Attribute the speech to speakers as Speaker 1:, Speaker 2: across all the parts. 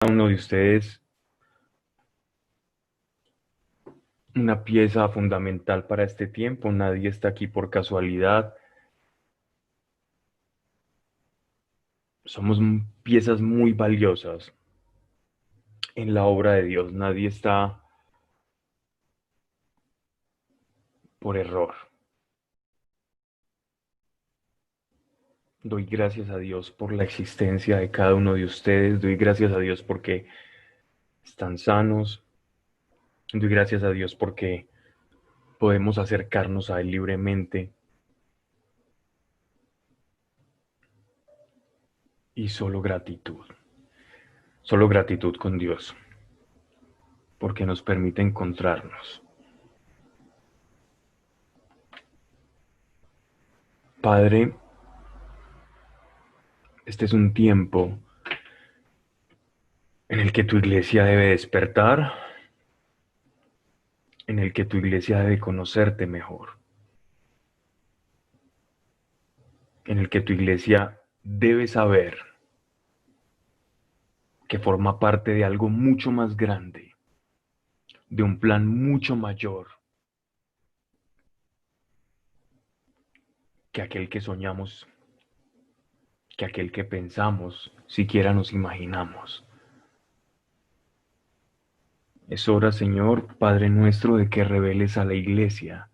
Speaker 1: Uno de ustedes una pieza fundamental para este tiempo. Nadie está aquí por casualidad. Somos piezas muy valiosas en la obra de Dios. Nadie está por error. Doy gracias a Dios por la existencia de cada uno de ustedes. Doy gracias a Dios porque están sanos. Doy gracias a Dios porque podemos acercarnos a Él libremente. Y solo gratitud. Solo gratitud con Dios. Porque nos permite encontrarnos. Padre, este es un tiempo en el que tu iglesia debe despertar, en el que tu iglesia debe conocerte mejor, en el que tu iglesia debe saber que forma parte de algo mucho más grande, de un plan mucho mayor que aquel que soñamos, que aquel que pensamos, siquiera nos imaginamos. Es hora, Señor, Padre nuestro, de que reveles a la iglesia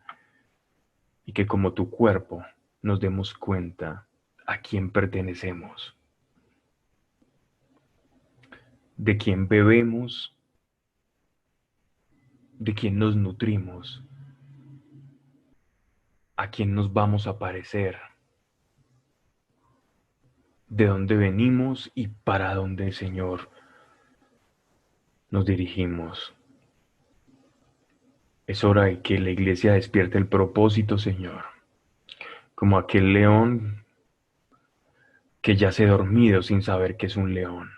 Speaker 1: y que como tu cuerpo nos demos cuenta a quién pertenecemos, de quién bebemos, de quién nos nutrimos, a quién nos vamos a parecer, de dónde venimos y para dónde, Señor, nos dirigimos. Es hora de que la iglesia despierte el propósito, Señor, como aquel león que yace dormido sin saber que es un león,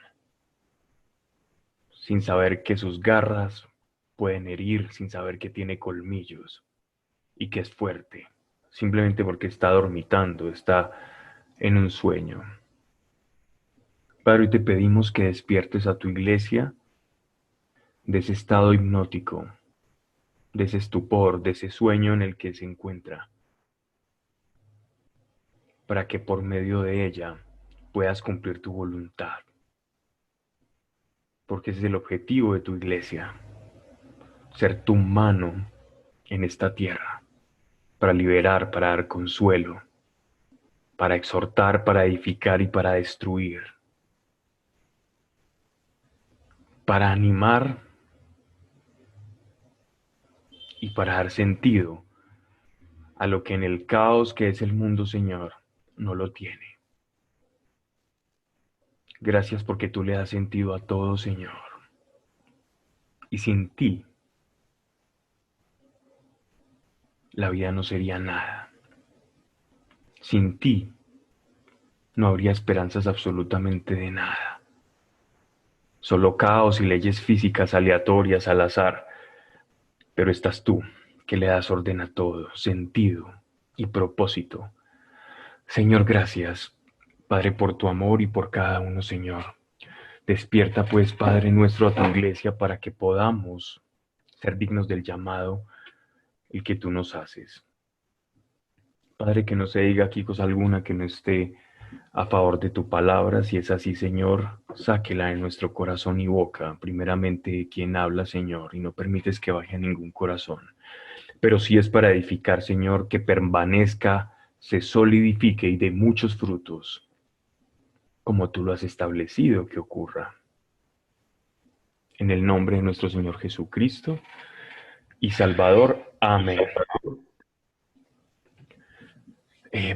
Speaker 1: sin saber que sus garras pueden herir, sin saber que tiene colmillos y que es fuerte, simplemente porque está dormitando, está en un sueño. Padre, hoy te pedimos que despiertes a tu iglesia de ese estado hipnótico, de ese estupor, de ese sueño en el que se encuentra, para que por medio de ella puedas cumplir tu voluntad, porque ese es el objetivo de tu iglesia, ser tu mano en esta tierra, para liberar, para dar consuelo, para exhortar, para edificar y para destruir, para animar y para dar sentido a lo que en el caos que es el mundo, Señor, no lo tiene. Gracias porque tú le das sentido a todo, Señor. Y sin ti, la vida no sería nada. Sin ti, no habría esperanzas absolutamente de nada. Solo caos y leyes físicas aleatorias al azar. Pero estás tú, que le das orden a todo, sentido y propósito. Señor, gracias, Padre, por tu amor y por cada uno, Señor. Despierta, pues, Padre nuestro, a tu iglesia para que podamos ser dignos del llamado el que tú nos haces. Padre, que no se diga aquí cosa alguna que no esté a favor de tu palabra. Si es así, Señor, sáquela de nuestro corazón y boca. Primeramente, quien habla, Señor, y no permites que baje a ningún corazón. Pero si es para edificar, Señor, que permanezca, se solidifique y dé muchos frutos, como tú lo has establecido que ocurra. En el nombre de nuestro Señor Jesucristo y Salvador. Amén.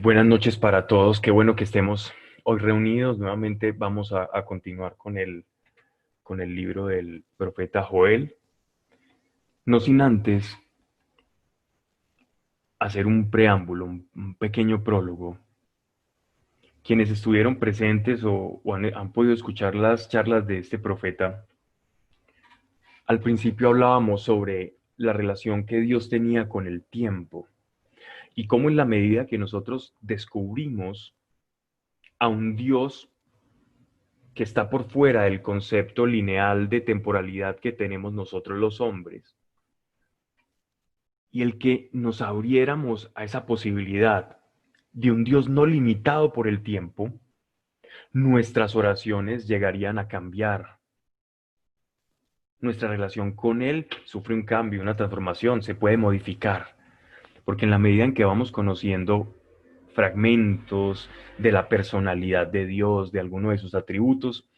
Speaker 1: Buenas noches para todos. Qué bueno que estemos hoy reunidos. Nuevamente vamos a continuar con el libro del profeta Joel. No sin antes hacer un preámbulo, un pequeño prólogo. Quienes estuvieron presentes o han podido escuchar las charlas de este profeta, al principio hablábamos sobre la relación que Dios tenía con el tiempo y cómo en la medida que nosotros descubrimos a un Dios que está por fuera del concepto lineal de temporalidad que tenemos nosotros los hombres, y el que nos abriéramos a esa posibilidad de un Dios no limitado por el tiempo, nuestras oraciones llegarían a cambiar. Nuestra relación con Él sufre un cambio, una transformación, se puede modificar, porque en la medida en que vamos conociendo fragmentos de la personalidad de Dios, de alguno de sus atributos,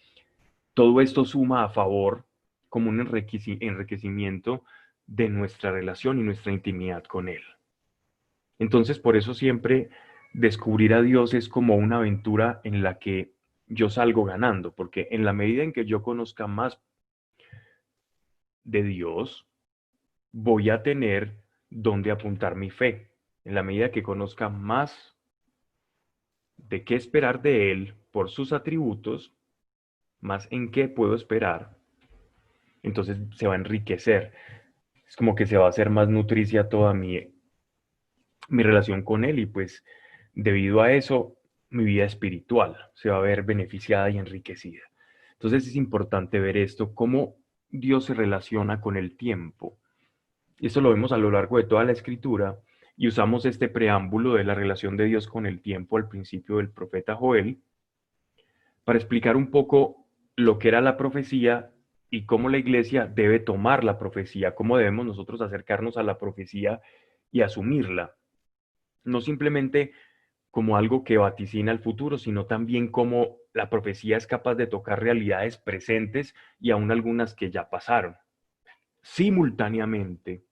Speaker 1: todo esto suma a favor como un enriquecimiento de nuestra relación y nuestra intimidad con Él. Entonces, por eso siempre descubrir a Dios es como una aventura en la que yo salgo ganando, porque en la medida en que yo conozca más de Dios, voy a tener donde apuntar mi fe. En la medida que conozca más de qué esperar de Él por sus atributos, más en qué puedo esperar, entonces se va a enriquecer. Es como que se va a hacer más nutricia toda mi relación con Él y pues debido a eso mi vida espiritual se va a ver beneficiada y enriquecida. Entonces es importante ver esto, cómo Dios se relaciona con el tiempo. Esto lo vemos a lo largo de toda la escritura y usamos este preámbulo de la relación de Dios con el tiempo al principio del profeta Joel para explicar un poco lo que era la profecía y cómo la iglesia debe tomar la profecía, cómo debemos nosotros acercarnos a la profecía y asumirla. No simplemente como algo que vaticina el futuro, sino también como la profecía es capaz de tocar realidades presentes y aún algunas que ya pasaron, simultáneamente,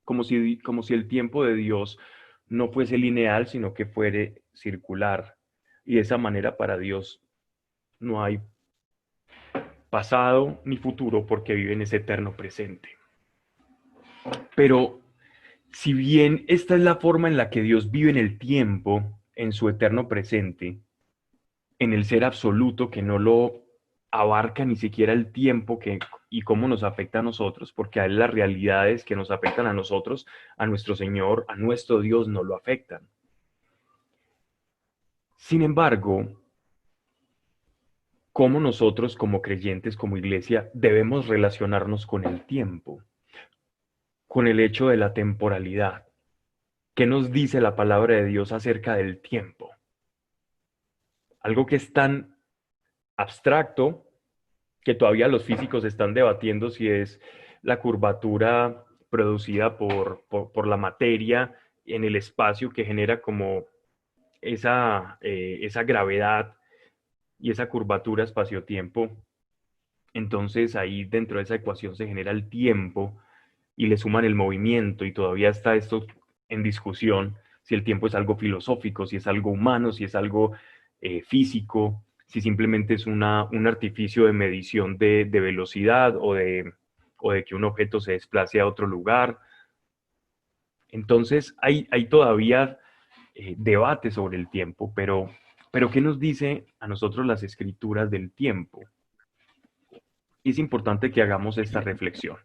Speaker 1: como si el tiempo de Dios no fuese lineal, sino que fuere circular. Y de esa manera para Dios no hay pasado ni futuro porque vive en ese eterno presente. Pero si bien esta es la forma en la que Dios vive en el tiempo, en su eterno presente, en el ser absoluto que no lo abarca ni siquiera el tiempo y cómo nos afecta a nosotros, porque a él las realidades que nos afectan a nosotros, a nuestro Señor, a nuestro Dios, no lo afectan. Sin embargo, cómo nosotros como creyentes, como iglesia, debemos relacionarnos con el tiempo, con el hecho de la temporalidad. ¿Qué nos dice la palabra de Dios acerca del tiempo? Algo que es tan abstracto que todavía los físicos están debatiendo si es la curvatura producida por la materia en el espacio que genera como esa gravedad y esa curvatura espacio-tiempo. Entonces ahí dentro de esa ecuación se genera el tiempo y le suman el movimiento y todavía está esto en discusión, si el tiempo es algo filosófico, si es algo humano, si es algo físico, si simplemente es un artificio de medición de velocidad o de que un objeto se desplace a otro lugar. Entonces hay todavía debate sobre el tiempo, pero ¿qué nos dice a nosotros las escrituras del tiempo? Y es importante que hagamos esta reflexión.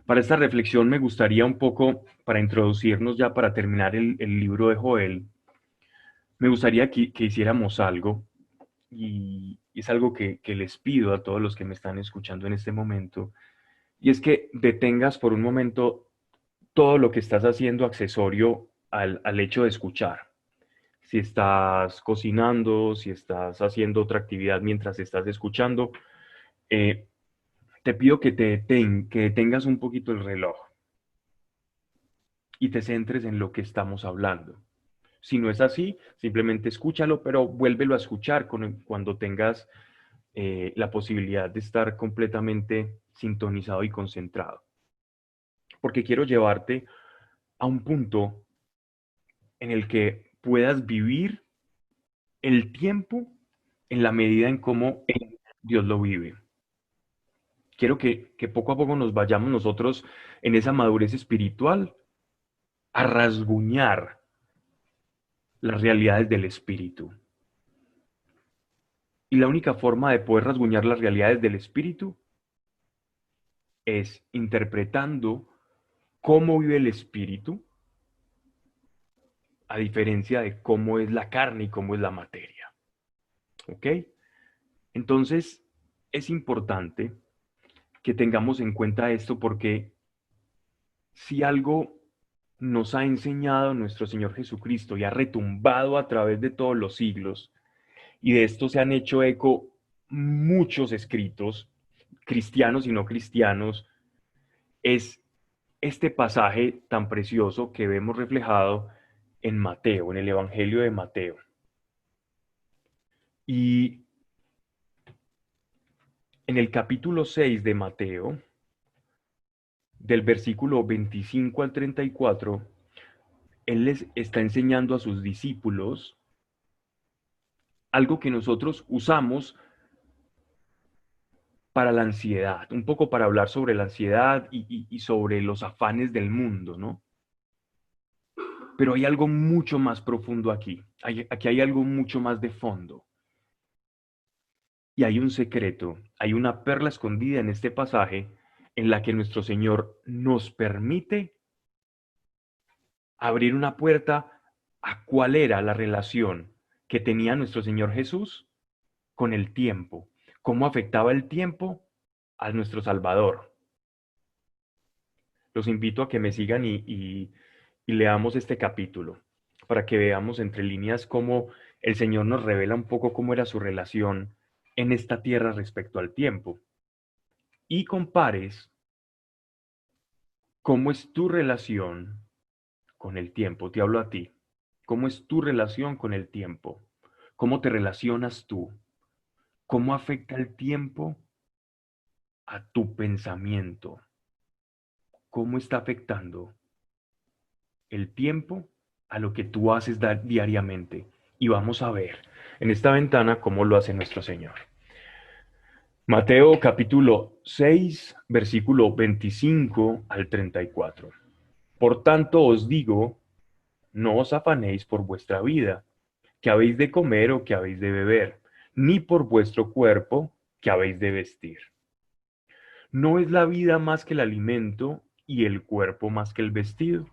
Speaker 1: Para esta reflexión me gustaría un poco, para introducirnos ya para terminar el libro de Joel, me gustaría que hiciéramos algo, y es algo que les pido a todos los que me están escuchando en este momento, y es que detengas por un momento todo lo que estás haciendo accesorio al hecho de escuchar. Si estás cocinando, si estás haciendo otra actividad mientras estás escuchando, eh, te pido que detengas un poquito el reloj y te centres en lo que estamos hablando. Si no es así, simplemente escúchalo, pero vuélvelo a escuchar cuando tengas la posibilidad de estar completamente sintonizado y concentrado. Porque quiero llevarte a un punto en el que puedas vivir el tiempo en la medida en cómo Dios lo vive. Quiero que poco a poco nos vayamos nosotros en esa madurez espiritual a rasguñar las realidades del espíritu. Y la única forma de poder rasguñar las realidades del espíritu es interpretando cómo vive el espíritu, a diferencia de cómo es la carne y cómo es la materia. ¿Ok? Entonces, es importante que tengamos en cuenta esto porque si algo nos ha enseñado nuestro Señor Jesucristo y ha retumbado a través de todos los siglos, y de esto se han hecho eco muchos escritos, cristianos y no cristianos, es este pasaje tan precioso que vemos reflejado en Mateo, en el Evangelio de Mateo. Y en el capítulo 6 de Mateo, del versículo 25 al 34, él les está enseñando a sus discípulos algo que nosotros usamos para la ansiedad, un poco para hablar sobre la ansiedad y sobre los afanes del mundo, ¿no? Pero hay algo mucho más profundo aquí. Aquí hay algo mucho más de fondo. Y hay un secreto, hay una perla escondida en este pasaje en la que nuestro Señor nos permite abrir una puerta a cuál era la relación que tenía nuestro Señor Jesús con el tiempo, cómo afectaba el tiempo a nuestro Salvador. Los invito a que me sigan y leamos este capítulo para que veamos entre líneas cómo el Señor nos revela un poco cómo era su relación en esta tierra respecto al tiempo. Y compares cómo es tu relación con el tiempo. Te hablo a ti. ¿Cómo es tu relación con el tiempo? ¿Cómo te relacionas tú? ¿Cómo afecta el tiempo a tu pensamiento? ¿Cómo está afectando el tiempo a lo que tú haces diariamente? Y vamos a ver en esta ventana cómo lo hace nuestro Señor. Mateo capítulo 6, versículo 25 al 34. Por tanto os digo, no os afanéis por vuestra vida, que habéis de comer o que habéis de beber, ni por vuestro cuerpo, que habéis de vestir. ¿No es la vida más que el alimento y el cuerpo más que el vestido?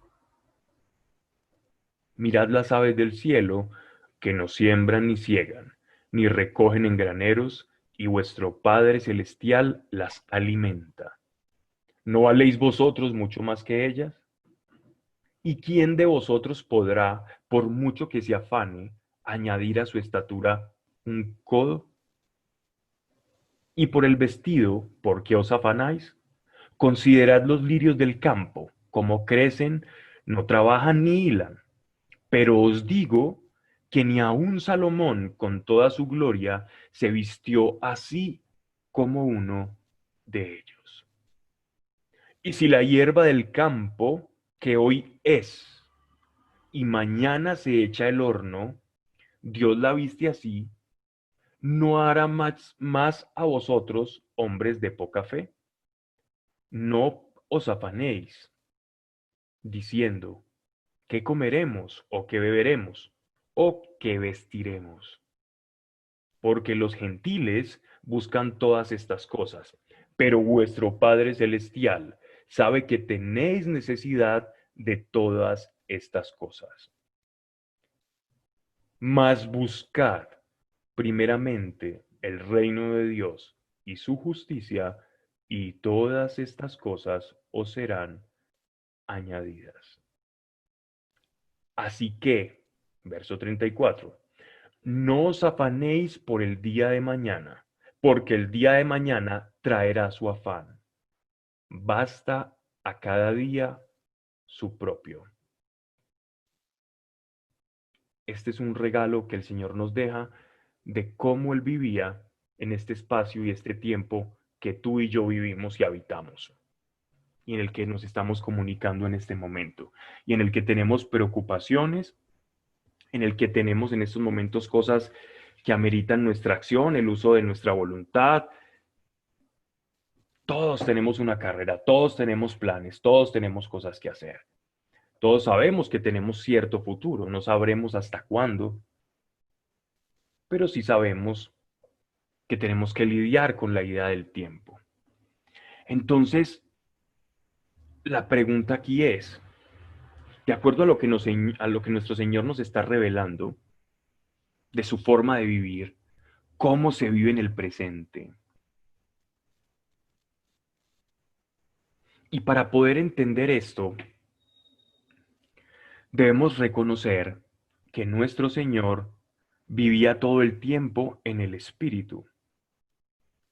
Speaker 1: Mirad las aves del cielo, que no siembran ni siegan, ni recogen en graneros, y vuestro Padre Celestial las alimenta. ¿No valéis vosotros mucho más que ellas? ¿Y quién de vosotros podrá, por mucho que se afane, añadir a su estatura un codo? Y por el vestido, ¿por qué os afanáis? Considerad los lirios del campo, cómo crecen, no trabajan ni hilan. Pero os digo que ni aun Salomón, con toda su gloria, se vistió así como uno de ellos. Y si la hierba del campo, que hoy es y mañana se echa el horno, Dios la viste así, ¿no hará más a vosotros, hombres de poca fe? No os afanéis, diciendo, ¿qué comeremos o qué beberemos o qué vestiremos? Porque los gentiles buscan todas estas cosas, pero vuestro Padre Celestial sabe que tenéis necesidad de todas estas cosas. Mas buscad primeramente el reino de Dios y su justicia, y todas estas cosas os serán añadidas. Así que, verso 34, no os afanéis por el día de mañana, porque el día de mañana traerá su afán. Basta a cada día su propio. Este es un regalo que el Señor nos deja de cómo Él vivía en este espacio y este tiempo que tú y yo vivimos y habitamos, y en el que nos estamos comunicando en este momento, y en el que tenemos preocupaciones, en el que tenemos en estos momentos cosas que ameritan nuestra acción, el uso de nuestra voluntad. Todos tenemos una carrera, todos tenemos planes, todos tenemos cosas que hacer. Todos sabemos que tenemos cierto futuro, no sabremos hasta cuándo, pero sí sabemos que tenemos que lidiar con la idea del tiempo. Entonces, la pregunta aquí es, de acuerdo a lo que, a lo que nuestro Señor nos está revelando de su forma de vivir, cómo se vive en el presente. Y para poder entender esto, debemos reconocer que nuestro Señor vivía todo el tiempo en el Espíritu.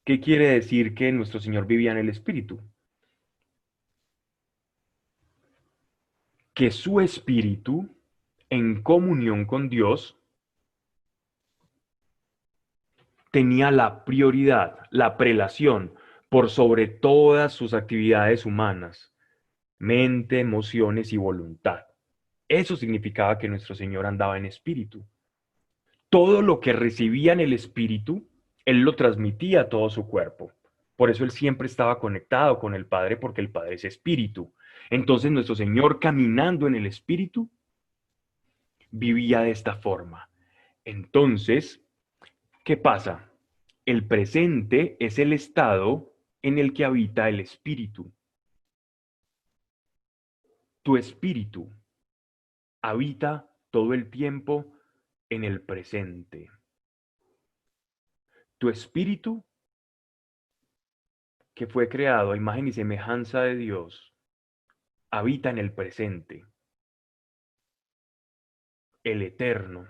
Speaker 1: ¿Qué quiere decir que nuestro Señor vivía en el Espíritu? Que su Espíritu, en comunión con Dios, tenía la prioridad, la prelación por sobre todas sus actividades humanas, mente, emociones y voluntad. Eso significaba que nuestro Señor andaba en espíritu. Todo lo que recibía en el espíritu, Él lo transmitía a todo su cuerpo. Por eso Él siempre estaba conectado con el Padre, porque el Padre es espíritu. Entonces nuestro Señor, caminando en el espíritu, vivía de esta forma. Entonces, ¿qué pasa? El presente es el estado en el que habita el espíritu. Tu espíritu habita todo el tiempo en el presente. Tu espíritu, que fue creado a imagen y semejanza de Dios, habita en el presente, el eterno.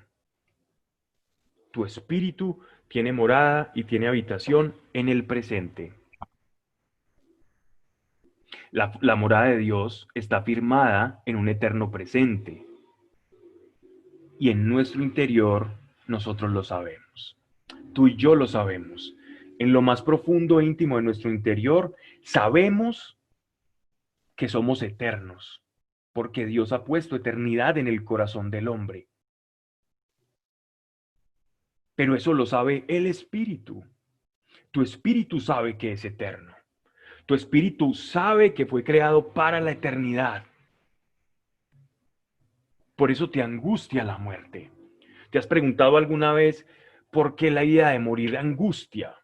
Speaker 1: Tu espíritu tiene morada y tiene habitación en el presente. La morada de Dios está firmada en un eterno presente. Y en nuestro interior nosotros lo sabemos. Tú y yo lo sabemos. En lo más profundo e íntimo de nuestro interior sabemos que somos eternos, porque Dios ha puesto eternidad en el corazón del hombre. Pero eso lo sabe el Espíritu. Tu Espíritu sabe que es eterno. Tu Espíritu sabe que fue creado para la eternidad. Por eso te angustia la muerte. ¿Te has preguntado alguna vez por qué la idea de morir angustia?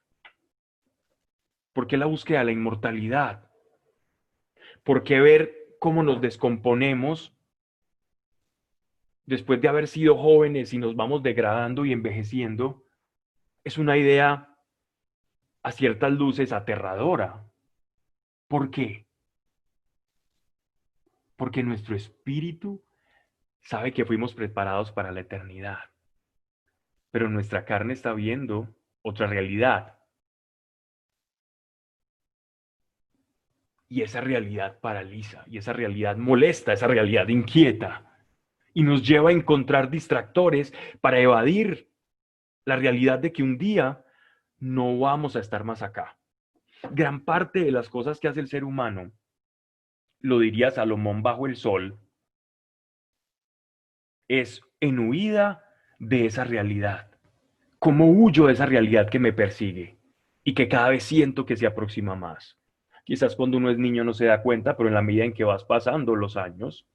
Speaker 1: ¿Por qué la búsqueda de la inmortalidad? ¿Por qué ver cómo nos descomponemos después de haber sido jóvenes y nos vamos degradando y envejeciendo? Es una idea a ciertas luces aterradora. ¿Por qué? Porque nuestro espíritu sabe que fuimos preparados para la eternidad, pero nuestra carne está viendo otra realidad. Y esa realidad paraliza, y esa realidad molesta, esa realidad inquieta, y nos lleva a encontrar distractores para evadir la realidad de que un día no vamos a estar más acá. Gran parte de las cosas que hace el ser humano, lo diría Salomón bajo el sol, es en huida de esa realidad. ¿Cómo huyo de esa realidad que me persigue y que cada vez siento que se aproxima más? Quizás cuando uno es niño no se da cuenta, pero en la medida en que vas pasando los años,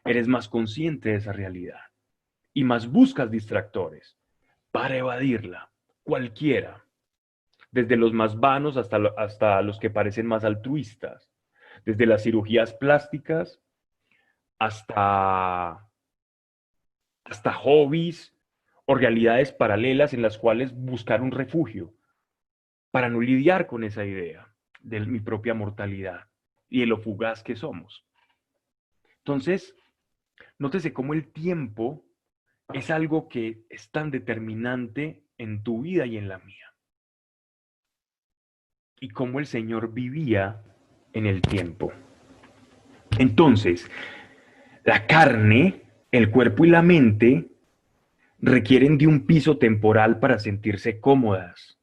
Speaker 1: eres más consciente de esa realidad y más buscas distractores para evadirla, cualquiera, desde los más vanos hasta los que parecen más altruistas, desde las cirugías plásticas hasta, hasta hobbies o realidades paralelas en las cuales buscar un refugio para no lidiar con esa idea de mi propia mortalidad y de lo fugaz que somos. Entonces, nótese cómo el tiempo es algo que es tan determinante en tu vida y en la mía. Y cómo el Señor vivía en el tiempo. Entonces, la carne, el cuerpo y la mente requieren de un piso temporal para sentirse cómodas.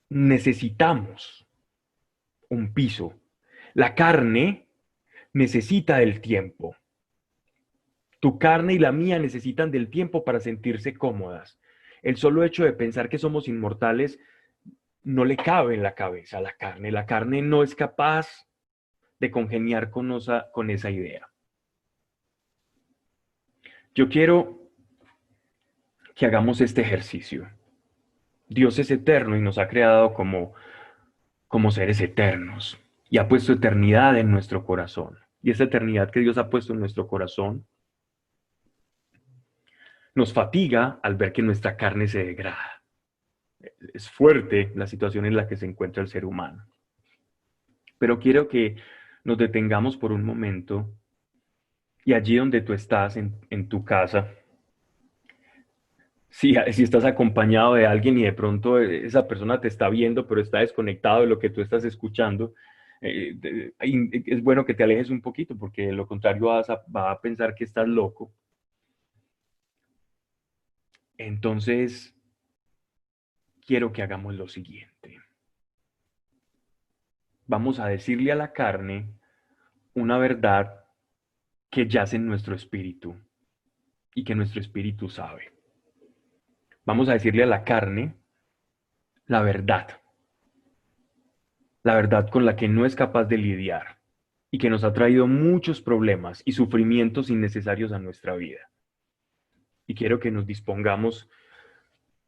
Speaker 1: Necesitamos un piso. La carne necesita del tiempo. Tu carne y la mía necesitan del tiempo para sentirse cómodas. El solo hecho de pensar que somos inmortales no le cabe en la cabeza a la carne. La carne no es capaz de congeniar con esa idea. Yo quiero que hagamos este ejercicio. Dios es eterno y nos ha creado como seres eternos y ha puesto eternidad en nuestro corazón. Y esa eternidad que Dios ha puesto en nuestro corazón Nos fatiga al ver que nuestra carne se degrada. Es fuerte la situación en la que se encuentra el ser humano. Pero quiero que nos detengamos por un momento y allí donde tú estás, en tu casa, si estás acompañado de alguien y de pronto esa persona te está viendo, pero está desconectado de lo que tú estás escuchando, es bueno que te alejes un poquito, porque de lo contrario va a pensar que estás loco. Entonces, quiero que hagamos lo siguiente. Vamos a decirle a la carne una verdad que yace en nuestro espíritu y que nuestro espíritu sabe. Vamos a decirle a la carne la verdad con la que no es capaz de lidiar y que nos ha traído muchos problemas y sufrimientos innecesarios a nuestra vida. Y quiero que nos dispongamos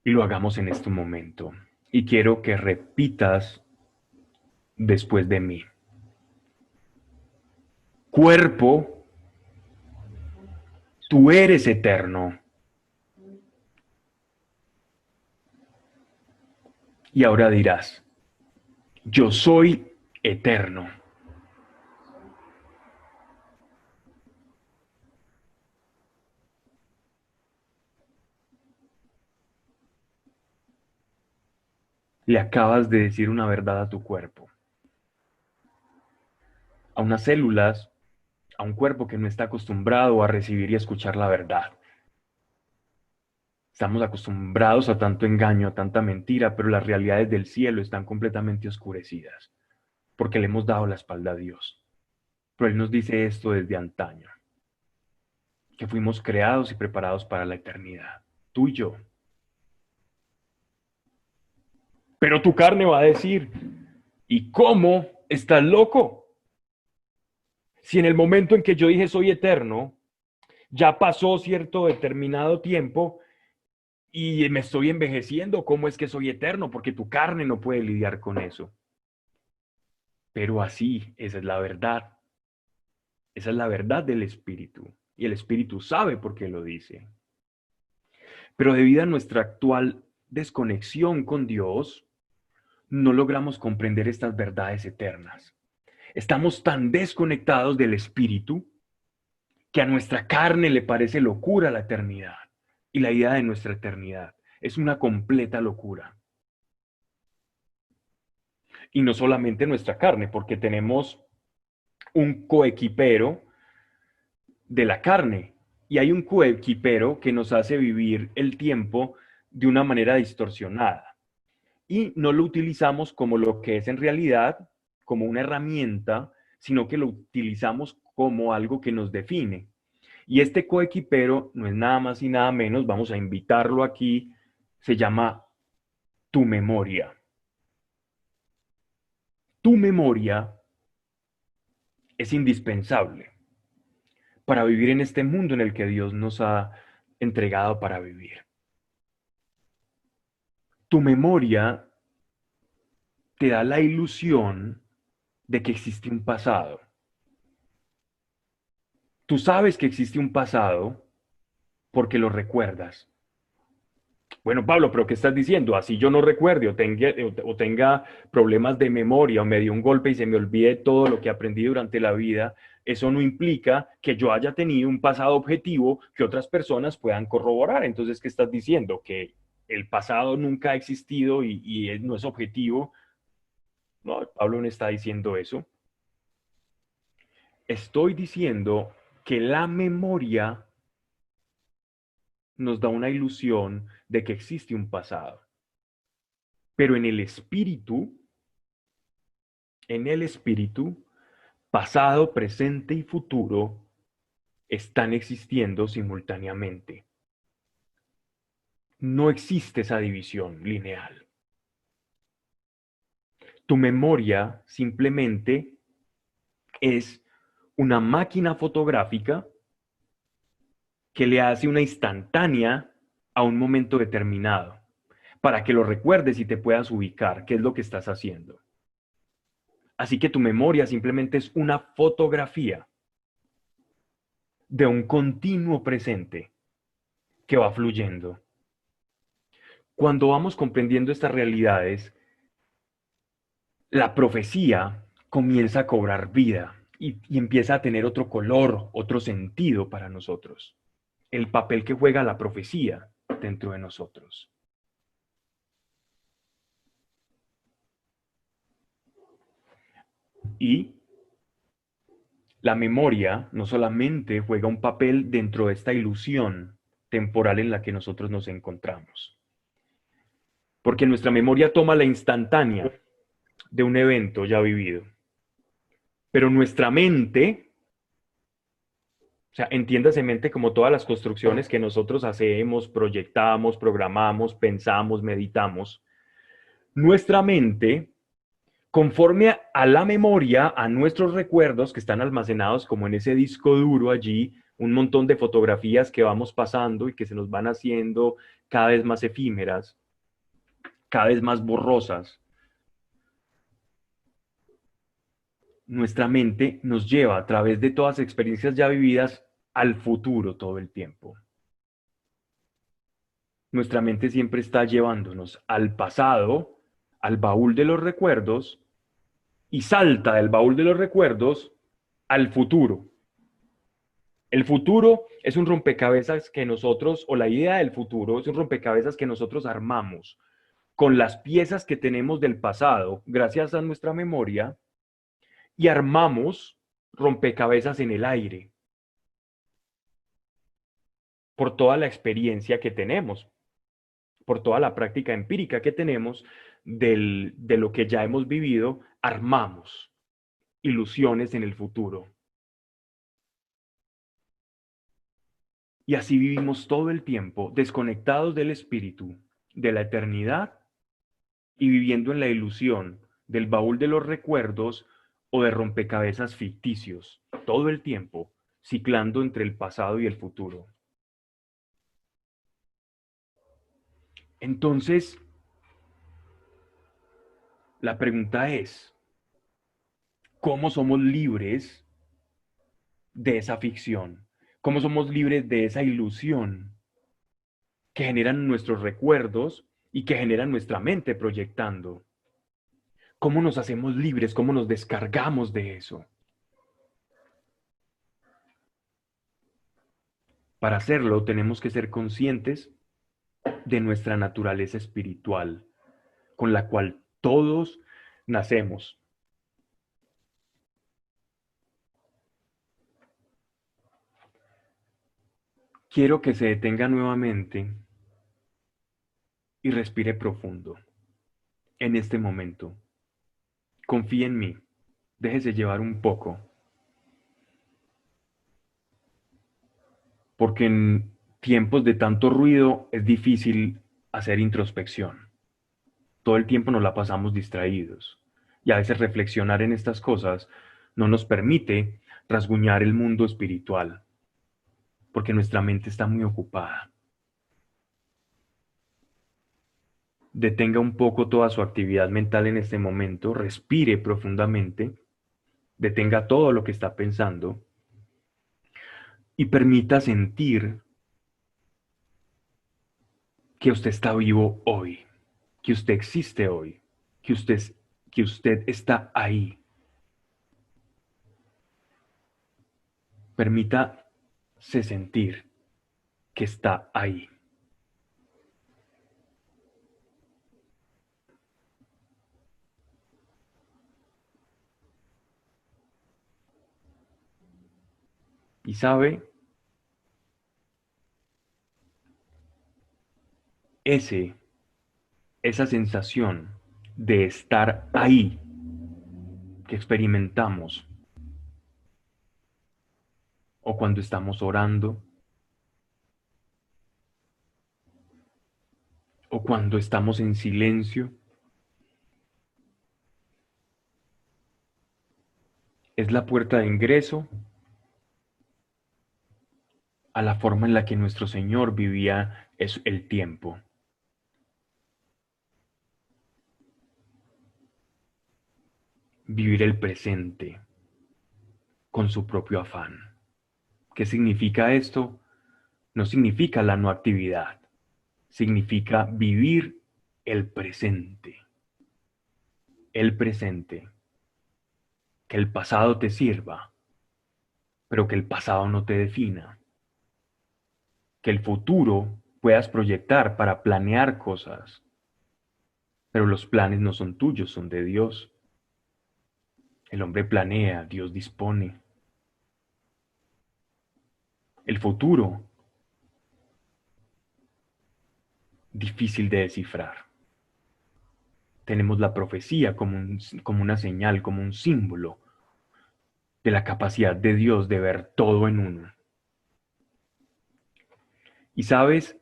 Speaker 1: y lo hagamos en este momento. Y quiero que repitas después de mí. Cuerpo, tú eres eterno. Y ahora dirás, yo soy eterno. Le acabas de decir una verdad a tu cuerpo, a unas células, a un cuerpo que no está acostumbrado a recibir y escuchar la verdad. Estamos acostumbrados a tanto engaño, a tanta mentira, pero las realidades del cielo están completamente oscurecidas, porque le hemos dado la espalda a Dios. Pero Él nos dice esto desde antaño, que fuimos creados y preparados para la eternidad, tú y yo. Pero tu carne va a decir, ¿y cómo estás loco? Si en el momento en que yo dije soy eterno, ya pasó cierto determinado tiempo y me estoy envejeciendo, ¿cómo es que soy eterno? Porque tu carne no puede lidiar con eso. Pero así, esa es la verdad. Esa es la verdad del Espíritu. Y el Espíritu sabe por qué lo dice. Pero debido a nuestra actual desconexión con Dios, no logramos comprender estas verdades eternas. Estamos tan desconectados del Espíritu que a nuestra carne le parece locura la eternidad. Y la idea de nuestra eternidad es una completa locura. Y no solamente nuestra carne, porque tenemos un coequipero de la carne. Y hay un coequipero que nos hace vivir el tiempo de una manera distorsionada. Y no lo utilizamos como lo que es en realidad, como una herramienta, sino que lo utilizamos como algo que nos define. Y este coequipero no es nada más y nada menos, vamos a invitarlo aquí, se llama tu memoria. Tu memoria es indispensable para vivir en este mundo en el que Dios nos ha entregado para vivir. Tu memoria te da la ilusión de que existe un pasado. Tú sabes que existe un pasado porque lo recuerdas. Bueno, Pablo, pero ¿qué estás diciendo? Así yo no recuerde o tenga problemas de memoria o me dio un golpe y se me olvide todo lo que aprendí durante la vida, eso no implica que yo haya tenido un pasado objetivo que otras personas puedan corroborar. Entonces, ¿qué estás diciendo? Que el pasado nunca ha existido y no es objetivo. No, Pablo no está diciendo eso. Estoy diciendo que la memoria nos da una ilusión de que existe un pasado. Pero en el espíritu, pasado, presente y futuro están existiendo simultáneamente. No existe esa división lineal. Tu memoria simplemente es una máquina fotográfica que le hace una instantánea a un momento determinado, para que lo recuerdes y te puedas ubicar qué es lo que estás haciendo. Así que tu memoria simplemente es una fotografía de un continuo presente que va fluyendo. Cuando vamos comprendiendo estas realidades, la profecía comienza a cobrar vida y empieza a tener otro color, otro sentido para nosotros. El papel que juega la profecía dentro de nosotros. Y la memoria no solamente juega un papel dentro de esta ilusión temporal en la que nosotros nos encontramos, porque nuestra memoria toma la instantánea de un evento ya vivido, pero nuestra mente, o sea, entiéndase mente como todas las construcciones que nosotros hacemos, proyectamos, programamos, pensamos, meditamos, nuestra mente, conforme a la memoria, a nuestros recuerdos que están almacenados como en ese disco duro allí, un montón de fotografías que vamos pasando y que se nos van haciendo cada vez más efímeras, cada vez más borrosas. Nuestra mente nos lleva a través de todas las experiencias ya vividas al futuro todo el tiempo. Nuestra mente siempre está llevándonos al pasado, al baúl de los recuerdos, y salta del baúl de los recuerdos al futuro. El futuro es un rompecabezas que nosotros, o la idea del futuro es un rompecabezas que nosotros armamos con las piezas que tenemos del pasado, gracias a nuestra memoria, y armamos rompecabezas en el aire por toda la experiencia que tenemos, por toda la práctica empírica que tenemos de lo que ya hemos vivido, armamos ilusiones en el futuro. Y así vivimos todo el tiempo, desconectados del espíritu, de la eternidad, y viviendo en la ilusión del baúl de los recuerdos o de rompecabezas ficticios, todo el tiempo, ciclando entre el pasado y el futuro. Entonces, la pregunta es, ¿cómo somos libres de esa ficción? ¿Cómo somos libres de esa ilusión que generan nuestros recuerdos y que generan nuestra mente proyectando? ¿Cómo nos hacemos libres? ¿Cómo nos descargamos de eso? Para hacerlo tenemos que ser conscientes de nuestra naturaleza espiritual, con la cual todos nacemos. Quiero que se detenga nuevamente y respire profundo en este momento. Confíe en mí, déjese llevar un poco, porque en tiempos de tanto ruido es difícil hacer introspección. Todo el tiempo nos la pasamos distraídos y a veces reflexionar en estas cosas no nos permite rasguñar el mundo espiritual, porque nuestra mente está muy ocupada. Detenga un poco toda su actividad mental en este momento, respire profundamente, detenga todo lo que está pensando y permita sentir que usted está vivo hoy, que usted existe hoy, que usted, que usted está ahí. Permítase sentir que está ahí. Y sabe, ese, esa sensación de estar ahí que experimentamos, o cuando estamos orando, o cuando estamos en silencio, es la puerta de ingreso a la forma en la que nuestro Señor vivía el tiempo. Vivir el presente con su propio afán. ¿Qué significa esto? no significa la no actividad, significa vivir el presente. El presente. Que el pasado te sirva, pero que el pasado no te defina. Que el futuro puedas proyectar para planear cosas, pero los planes no son tuyos, son de Dios. El hombre planea, Dios dispone. El futuro, difícil de descifrar. Tenemos la profecía como una señal, como un símbolo de la capacidad de Dios de ver todo en uno. Y sabes,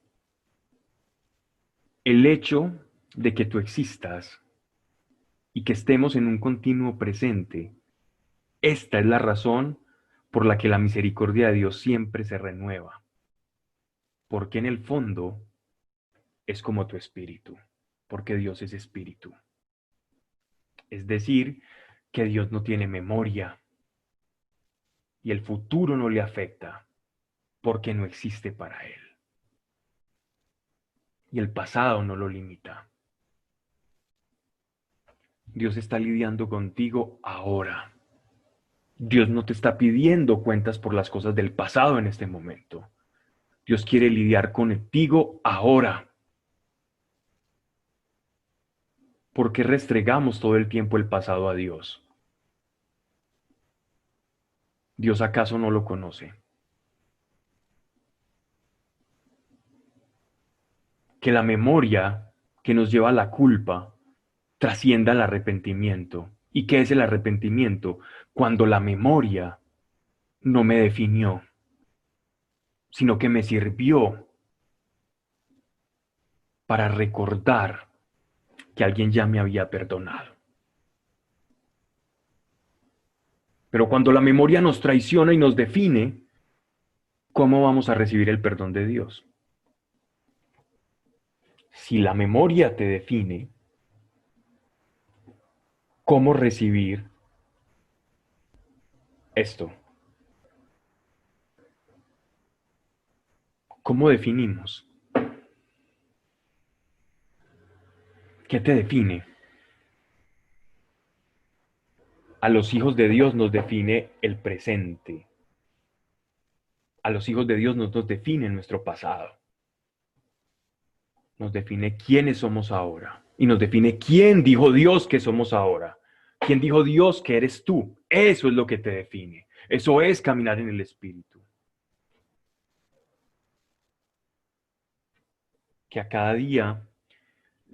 Speaker 1: el hecho de que tú existas y que estemos en un continuo presente, esta es la razón por la que la misericordia de Dios siempre se renueva. Porque en el fondo es como tu espíritu, porque Dios es espíritu. Es decir, que Dios no tiene memoria y el futuro no le afecta porque no existe para Él. Y el pasado no lo limita. Dios está lidiando contigo ahora. Dios no te está pidiendo cuentas por las cosas del pasado en este momento. Dios quiere lidiar contigo ahora. ¿Por qué restregamos todo el tiempo el pasado a Dios? ¿Dios acaso no lo conoce? Que la memoria que nos lleva a la culpa trascienda al arrepentimiento. ¿Y qué es el arrepentimiento? Cuando la memoria no me definió, sino que me sirvió para recordar que alguien ya me había perdonado. Pero cuando la memoria nos traiciona y nos define, ¿cómo vamos a recibir el perdón de Dios? Si la memoria te define, ¿cómo recibir esto? ¿Cómo definimos? ¿Qué te define? A los hijos de Dios nos define el presente. A los hijos de Dios nos define nuestro pasado. Nos define quiénes somos ahora. Y nos define quién dijo Dios que somos ahora. ¿Quién dijo Dios que eres tú? Eso es lo que te define. Eso es caminar en el Espíritu. Que a cada día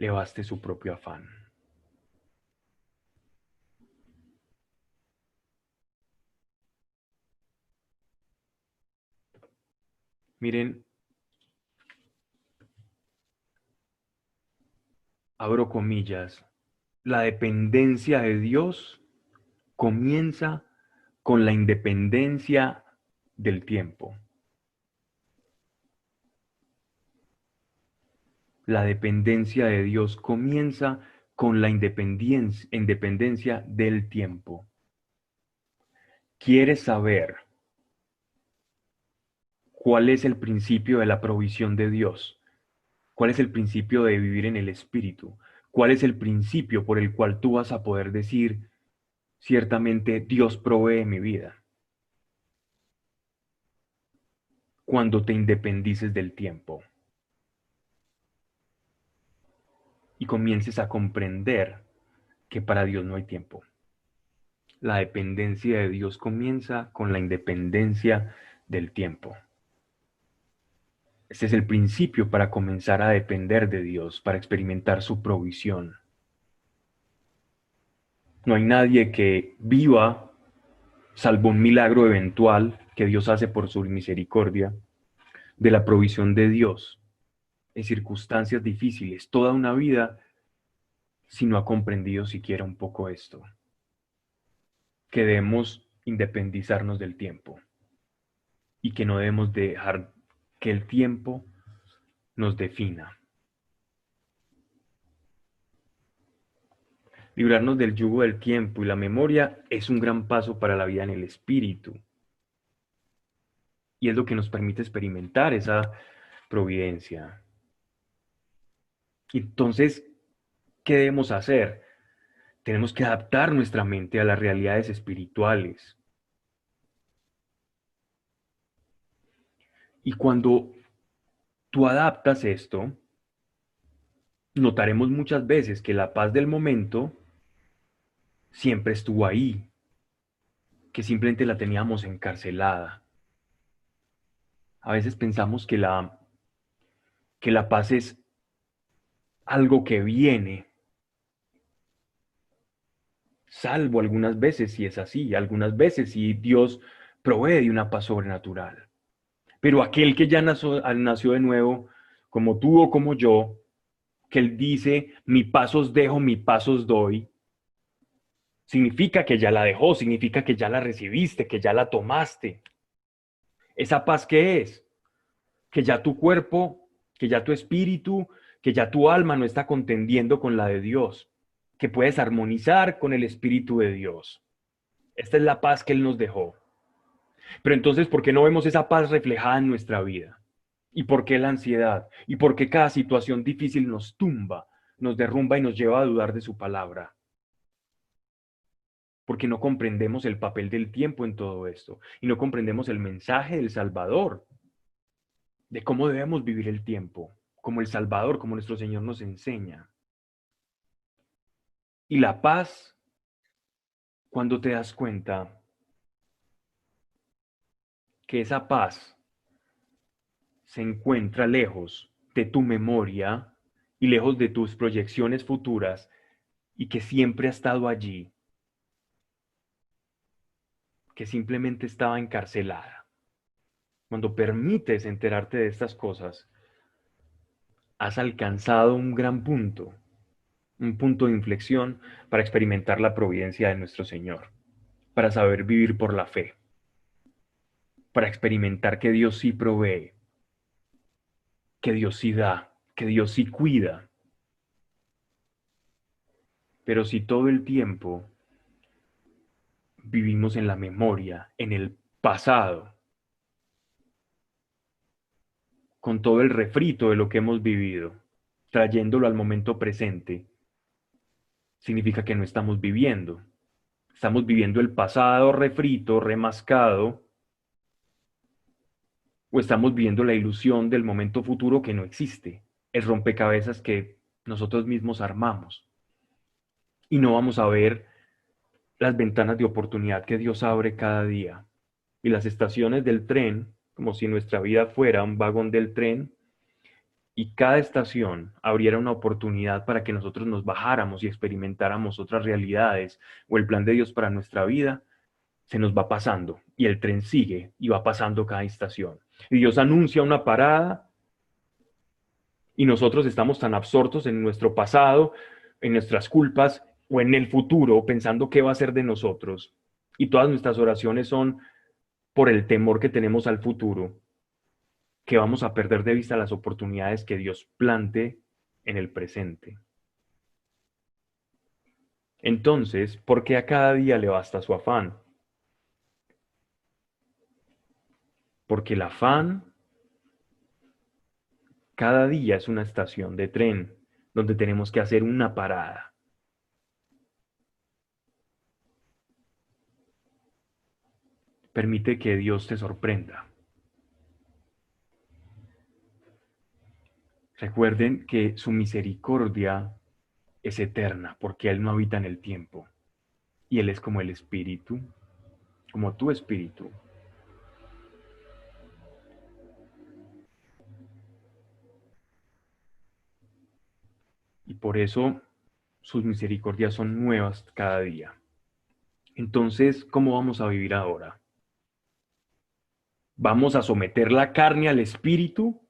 Speaker 1: le baste su propio afán. Miren, abro comillas, la dependencia de Dios comienza con la independencia del tiempo. La dependencia de Dios comienza con la independencia del tiempo. ¿Quieres saber cuál es el principio de la provisión de Dios? ¿Cuál es el principio de vivir en el Espíritu? ¿Cuál es el principio por el cual tú vas a poder decir, ciertamente Dios provee mi vida? Cuando te independices del tiempo y comiences a comprender que para Dios no hay tiempo. La dependencia de Dios comienza con la independencia del tiempo. Este es el principio para comenzar a depender de Dios, para experimentar su provisión. No hay nadie que viva, salvo un milagro eventual que Dios hace por su misericordia, de la provisión de Dios en circunstancias difíciles, toda una vida, si no ha comprendido siquiera un poco esto, que debemos independizarnos del tiempo y que no debemos dejar que el tiempo nos defina. Librarnos del yugo del tiempo y la memoria es un gran paso para la vida en el espíritu. Y es lo que nos permite experimentar esa providencia. Entonces, ¿qué debemos hacer? Tenemos que adaptar nuestra mente a las realidades espirituales. Y cuando tú adaptas esto, notaremos muchas veces que la paz del momento siempre estuvo ahí, que simplemente la teníamos encarcelada. A veces pensamos que la paz es algo que viene, salvo algunas veces si es así, algunas veces si Dios provee de una paz sobrenatural. Pero aquel que ya nació de nuevo, como tú o como yo, que él dice, mi paz os dejo, mi paz os doy, significa que ya la dejó, significa que ya la recibiste, que ya la tomaste. ¿Esa paz qué es? Que ya tu cuerpo, que ya tu espíritu, que ya tu alma no está contendiendo con la de Dios, que puedes armonizar con el espíritu de Dios. Esta es la paz que Él nos dejó. Pero entonces, ¿por qué no vemos esa paz reflejada en nuestra vida? ¿Y por qué la ansiedad? ¿Y por qué cada situación difícil nos tumba, nos derrumba y nos lleva a dudar de su palabra? Porque no comprendemos el papel del tiempo en todo esto y no comprendemos el mensaje del Salvador, de cómo debemos vivir el tiempo, como el Salvador, como nuestro Señor nos enseña. Y la paz, cuando te das cuenta que esa paz se encuentra lejos de tu memoria y lejos de tus proyecciones futuras y que siempre ha estado allí, que simplemente estaba encarcelada. Cuando permites enterarte de estas cosas, has alcanzado un punto de inflexión para experimentar la providencia de nuestro Señor, para saber vivir por la fe, para experimentar que Dios sí provee, que Dios sí da, que Dios sí cuida. Pero si todo el tiempo vivimos en la memoria, en el pasado, con todo el refrito de lo que hemos vivido, trayéndolo al momento presente, significa que no estamos viviendo. Estamos viviendo el pasado refrito, remascado, o estamos viviendo la ilusión del momento futuro que no existe, el rompecabezas que nosotros mismos armamos. Y no vamos a ver las ventanas de oportunidad que Dios abre cada día y las estaciones del tren, como si nuestra vida fuera un vagón del tren y cada estación abriera una oportunidad para que nosotros nos bajáramos y experimentáramos otras realidades o el plan de Dios para nuestra vida, se nos va pasando y el tren sigue y va pasando cada estación. Y Dios anuncia una parada y nosotros estamos tan absortos en nuestro pasado, en nuestras culpas o en el futuro, pensando qué va a ser de nosotros. Y todas nuestras oraciones son por el temor que tenemos al futuro, que vamos a perder de vista las oportunidades que Dios plante en el presente. Entonces, ¿por qué a cada día le basta su afán? Porque el afán cada día es una estación de tren donde tenemos que hacer una parada. Permite que Dios te sorprenda. Recuerden que su misericordia es eterna porque Él no habita en el tiempo y Él es como el espíritu, como tu espíritu. Y por eso sus misericordias son nuevas cada día. Entonces, ¿cómo vamos a vivir ahora? ¿Vamos a someter la carne al espíritu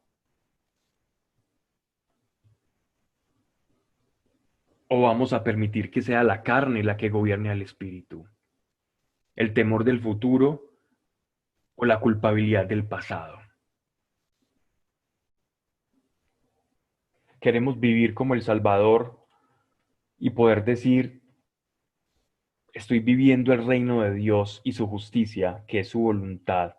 Speaker 1: o vamos a permitir que sea la carne la que gobierne al espíritu? ¿El temor del futuro o la culpabilidad del pasado? Queremos vivir como el Salvador y poder decir, estoy viviendo el reino de Dios y su justicia, que es su voluntad.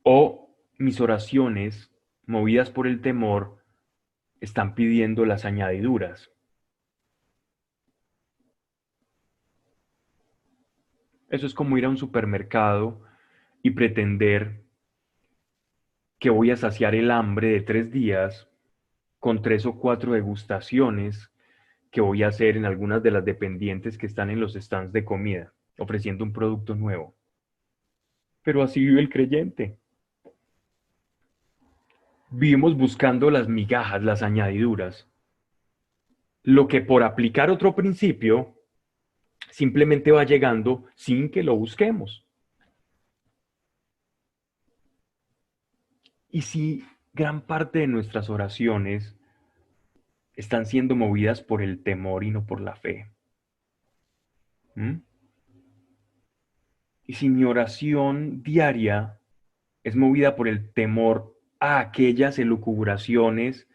Speaker 1: O mis oraciones, movidas por el temor, están pidiendo las añadiduras. Eso es como ir a un supermercado y pretender que voy a saciar el hambre de 3 días con 3 o 4 degustaciones que voy a hacer en algunas de las dependientes que están en los stands de comida, ofreciendo un producto nuevo. Pero así vive el creyente. Vivimos buscando las migajas, las añadiduras. Lo que por aplicar otro principio simplemente va llegando sin que lo busquemos. Y si gran parte de nuestras oraciones están siendo movidas por el temor y no por la fe. ¿Mm? Y si mi oración diaria es movida por el temor a aquellas elucubraciones,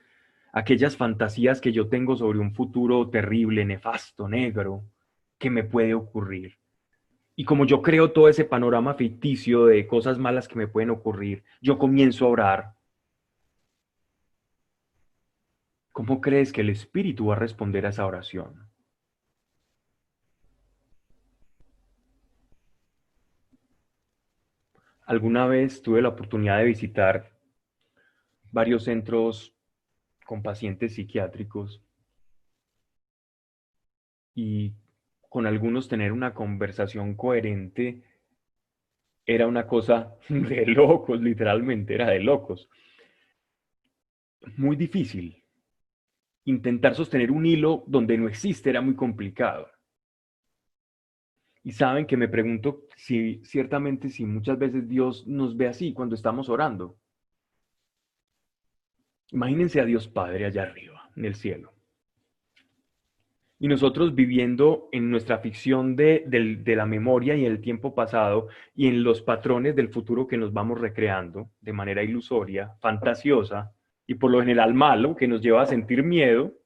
Speaker 1: aquellas fantasías que yo tengo sobre un futuro terrible, nefasto, negro, que me puede ocurrir. Y como yo creo todo ese panorama ficticio de cosas malas que me pueden ocurrir, yo comienzo a orar. ¿Cómo crees que el Espíritu va a responder a esa oración? Alguna vez tuve la oportunidad de visitar varios centros con pacientes psiquiátricos y con algunos tener una conversación coherente era una cosa de locos, literalmente, era de locos. Muy difícil. Intentar sostener un hilo donde no existe era muy complicado. Y saben que me pregunto si ciertamente si muchas veces Dios nos ve así cuando estamos orando. Imagínense a Dios Padre allá arriba, en el cielo. Y nosotros viviendo en nuestra ficción de la memoria y el tiempo pasado y en los patrones del futuro que nos vamos recreando de manera ilusoria, fantasiosa y por lo general malo, que nos lleva a sentir miedo.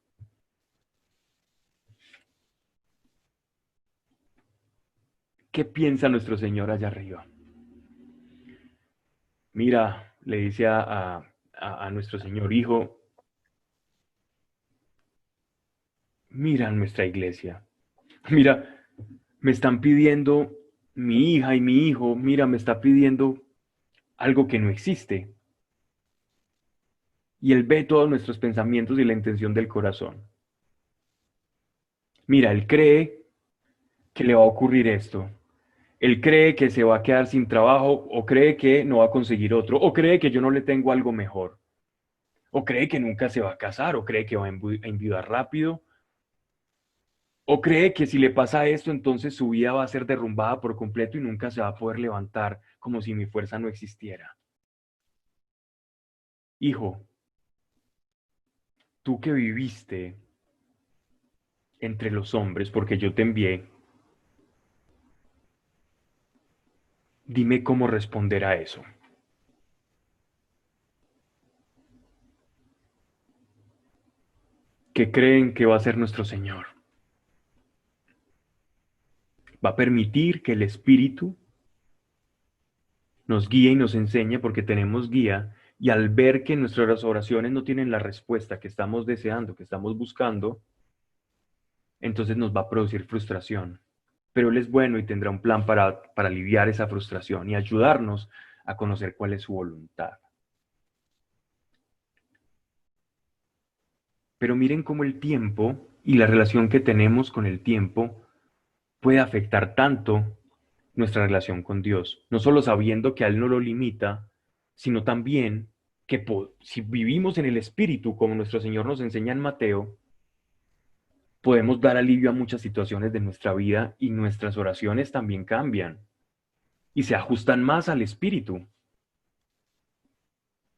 Speaker 1: ¿Qué piensa nuestro Señor allá arriba? Mira, le dice a nuestro Señor Hijo, mira nuestra iglesia, mira, me están pidiendo mi hija y mi hijo, mira, me está pidiendo algo que no existe. Y Él ve todos nuestros pensamientos y la intención del corazón. Mira, Él cree que le va a ocurrir esto. Él cree que se va a quedar sin trabajo o cree que no va a conseguir otro o cree que yo no le tengo algo mejor o cree que nunca se va a casar o cree que va a enviudar rápido o cree que si le pasa esto entonces su vida va a ser derrumbada por completo y nunca se va a poder levantar como si mi fuerza no existiera. Hijo, tú que viviste entre los hombres porque yo te envié, dime cómo responder a eso. ¿Qué creen que va a hacer nuestro Señor? Va a permitir que el Espíritu nos guíe y nos enseñe porque tenemos guía y al ver que nuestras oraciones no tienen la respuesta que estamos deseando, que estamos buscando, entonces nos va a producir frustración. Pero Él es bueno y tendrá un plan para aliviar esa frustración y ayudarnos a conocer cuál es su voluntad. Pero miren cómo el tiempo y la relación que tenemos con el tiempo puede afectar tanto nuestra relación con Dios, no solo sabiendo que a Él no lo limita, sino también que si vivimos en el Espíritu, como nuestro Señor nos enseña en Mateo, podemos dar alivio a muchas situaciones de nuestra vida y nuestras oraciones también cambian y se ajustan más al Espíritu.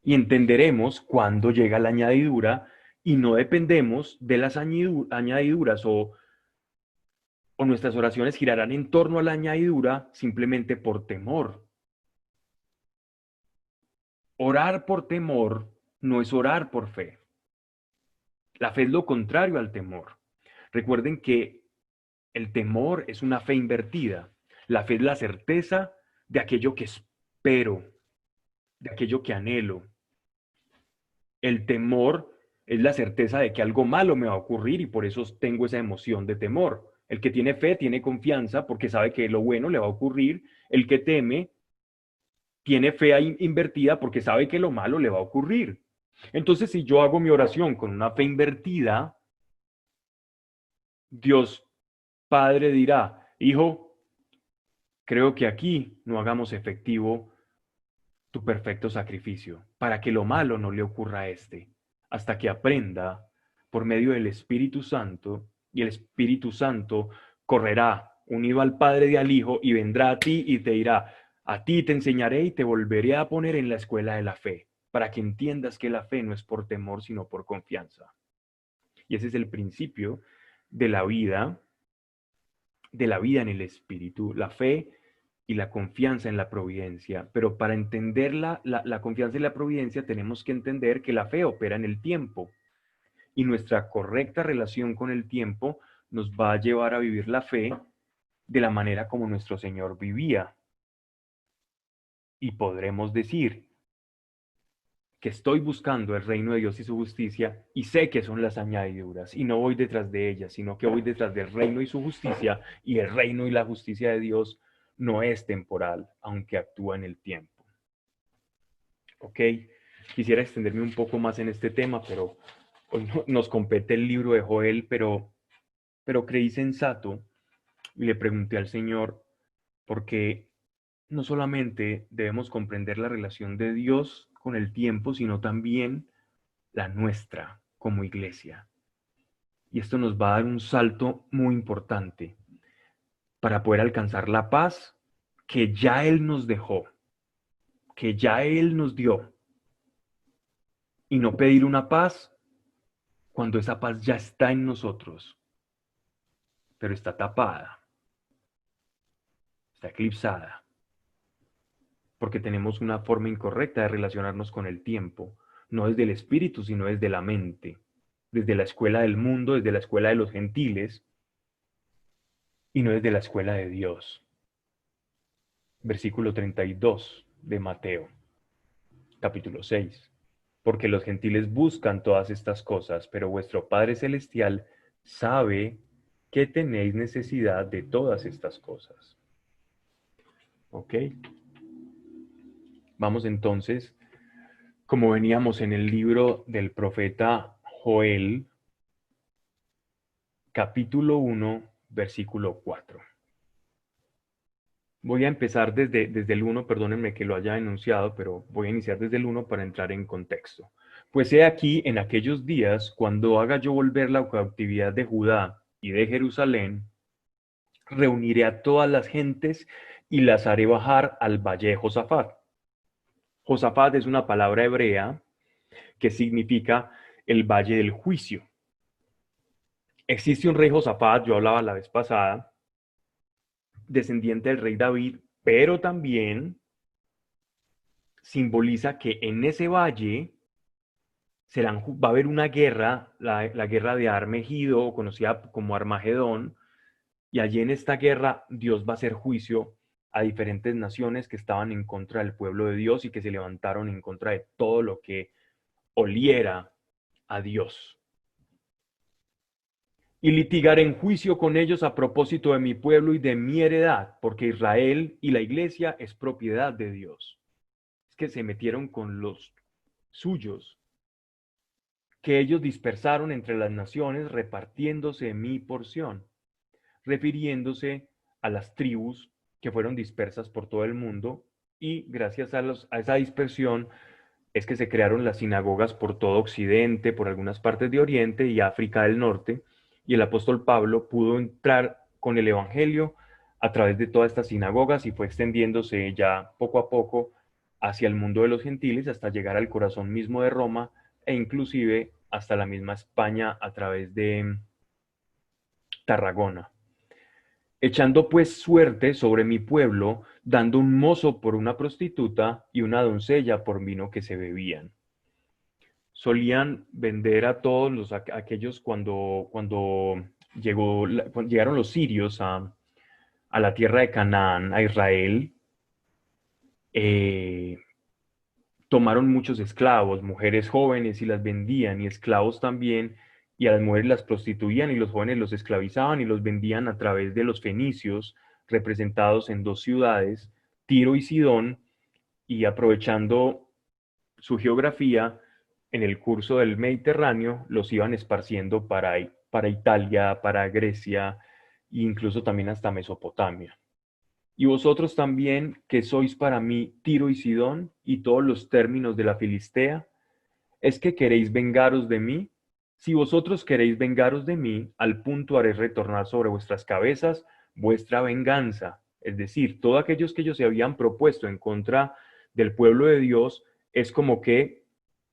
Speaker 1: Y entenderemos cuándo llega la añadidura y no dependemos de las añadiduras o nuestras oraciones girarán en torno a la añadidura simplemente por temor. Orar por temor no es orar por fe. La fe es lo contrario al temor. Recuerden que el temor es una fe invertida. La fe es la certeza de aquello que espero, de aquello que anhelo. El temor es la certeza de que algo malo me va a ocurrir y por eso tengo esa emoción de temor. El que tiene fe tiene confianza porque sabe que lo bueno le va a ocurrir. El que teme tiene fe invertida porque sabe que lo malo le va a ocurrir. Entonces, si yo hago mi oración con una fe invertida, Dios Padre dirá, hijo, creo que aquí no hagamos efectivo tu perfecto sacrificio, para que lo malo no le ocurra a este, hasta que aprenda por medio del Espíritu Santo, y el Espíritu Santo correrá unido al Padre y al Hijo, y vendrá a ti y te dirá, a ti te enseñaré y te volveré a poner en la escuela de la fe, para que entiendas que la fe no es por temor, sino por confianza. Y ese es el principio de la vida en el Espíritu, la fe y la confianza en la providencia. Pero para entender la confianza en la providencia tenemos que entender que la fe opera en el tiempo y nuestra correcta relación con el tiempo nos va a llevar a vivir la fe de la manera como nuestro Señor vivía. Y podremos decir que estoy buscando el reino de Dios y su justicia y sé que son las añadiduras y no voy detrás de ellas, sino que voy detrás del reino y su justicia, y el reino y la justicia de Dios no es temporal, aunque actúa en el tiempo. ¿Ok? Quisiera extenderme un poco más en este tema, pero hoy nos compete el libro de Joel, pero creí sensato y le pregunté al Señor por qué no solamente debemos comprender la relación de Dios con el tiempo, sino también la nuestra como iglesia. Y esto nos va a dar un salto muy importante para poder alcanzar la paz que ya Él nos dejó, que ya Él nos dio, y no pedir una paz cuando esa paz ya está en nosotros, pero está tapada, está eclipsada, porque tenemos una forma incorrecta de relacionarnos con el tiempo, no desde el espíritu, sino desde la mente, desde la escuela del mundo, desde la escuela de los gentiles, y no desde la escuela de Dios. Versículo 32 de Mateo, capítulo 6. Porque los gentiles buscan todas estas cosas, pero vuestro Padre Celestial sabe que tenéis necesidad de todas estas cosas. ¿Ok? Vamos entonces, como veníamos en el libro del profeta Joel, capítulo 1, versículo 4. Voy a empezar desde el 1, perdónenme que lo haya enunciado, pero voy a iniciar desde el 1 para entrar en contexto. Pues he aquí, en aquellos días, cuando haga yo volver la cautividad de Judá y de Jerusalén, reuniré a todas las gentes y las haré bajar al valle de Josafat. Josafat es una palabra hebrea que significa el valle del juicio. Existe un rey Josafat, yo hablaba la vez pasada, descendiente del rey David, pero también simboliza que en ese valle va a haber una guerra, la guerra de Armegido, conocida como Armagedón, y allí en esta guerra Dios va a hacer juicio a diferentes naciones que estaban en contra del pueblo de Dios y que se levantaron en contra de todo lo que oliera a Dios. Y litigar en juicio con ellos a propósito de mi pueblo y de mi heredad, porque Israel y la iglesia es propiedad de Dios. Es que se metieron con los suyos, que ellos dispersaron entre las naciones, repartiéndose mi porción, refiriéndose a las tribus que fueron dispersas por todo el mundo, y gracias a esa dispersión es que se crearon las sinagogas por todo Occidente, por algunas partes de Oriente y África del Norte, y el apóstol Pablo pudo entrar con el Evangelio a través de todas estas sinagogas y fue extendiéndose ya poco a poco hacia el mundo de los gentiles hasta llegar al corazón mismo de Roma e inclusive hasta la misma España a través de Tarragona. Echando pues suerte sobre mi pueblo, dando un mozo por una prostituta y una doncella por vino que se bebían. Solían vender a todos aquellos cuando llegaron los sirios a la tierra de Canaán, a Israel, eh, tomaron muchos esclavos, mujeres jóvenes y las vendían, y esclavos también, y a las mujeres las prostituían y los jóvenes los esclavizaban y los vendían a través de los fenicios, representados en dos ciudades, Tiro y Sidón, y aprovechando su geografía, en el curso del Mediterráneo los iban esparciendo para Italia, para Grecia e incluso también hasta Mesopotamia. Y vosotros también, que sois para mí Tiro y Sidón y todos los términos de la Filistea, ¿es que queréis vengaros de mí? Si vosotros queréis vengaros de mí, al punto haré retornar sobre vuestras cabezas vuestra venganza. Es decir, todos aquellos que ellos se habían propuesto en contra del pueblo de Dios, es como que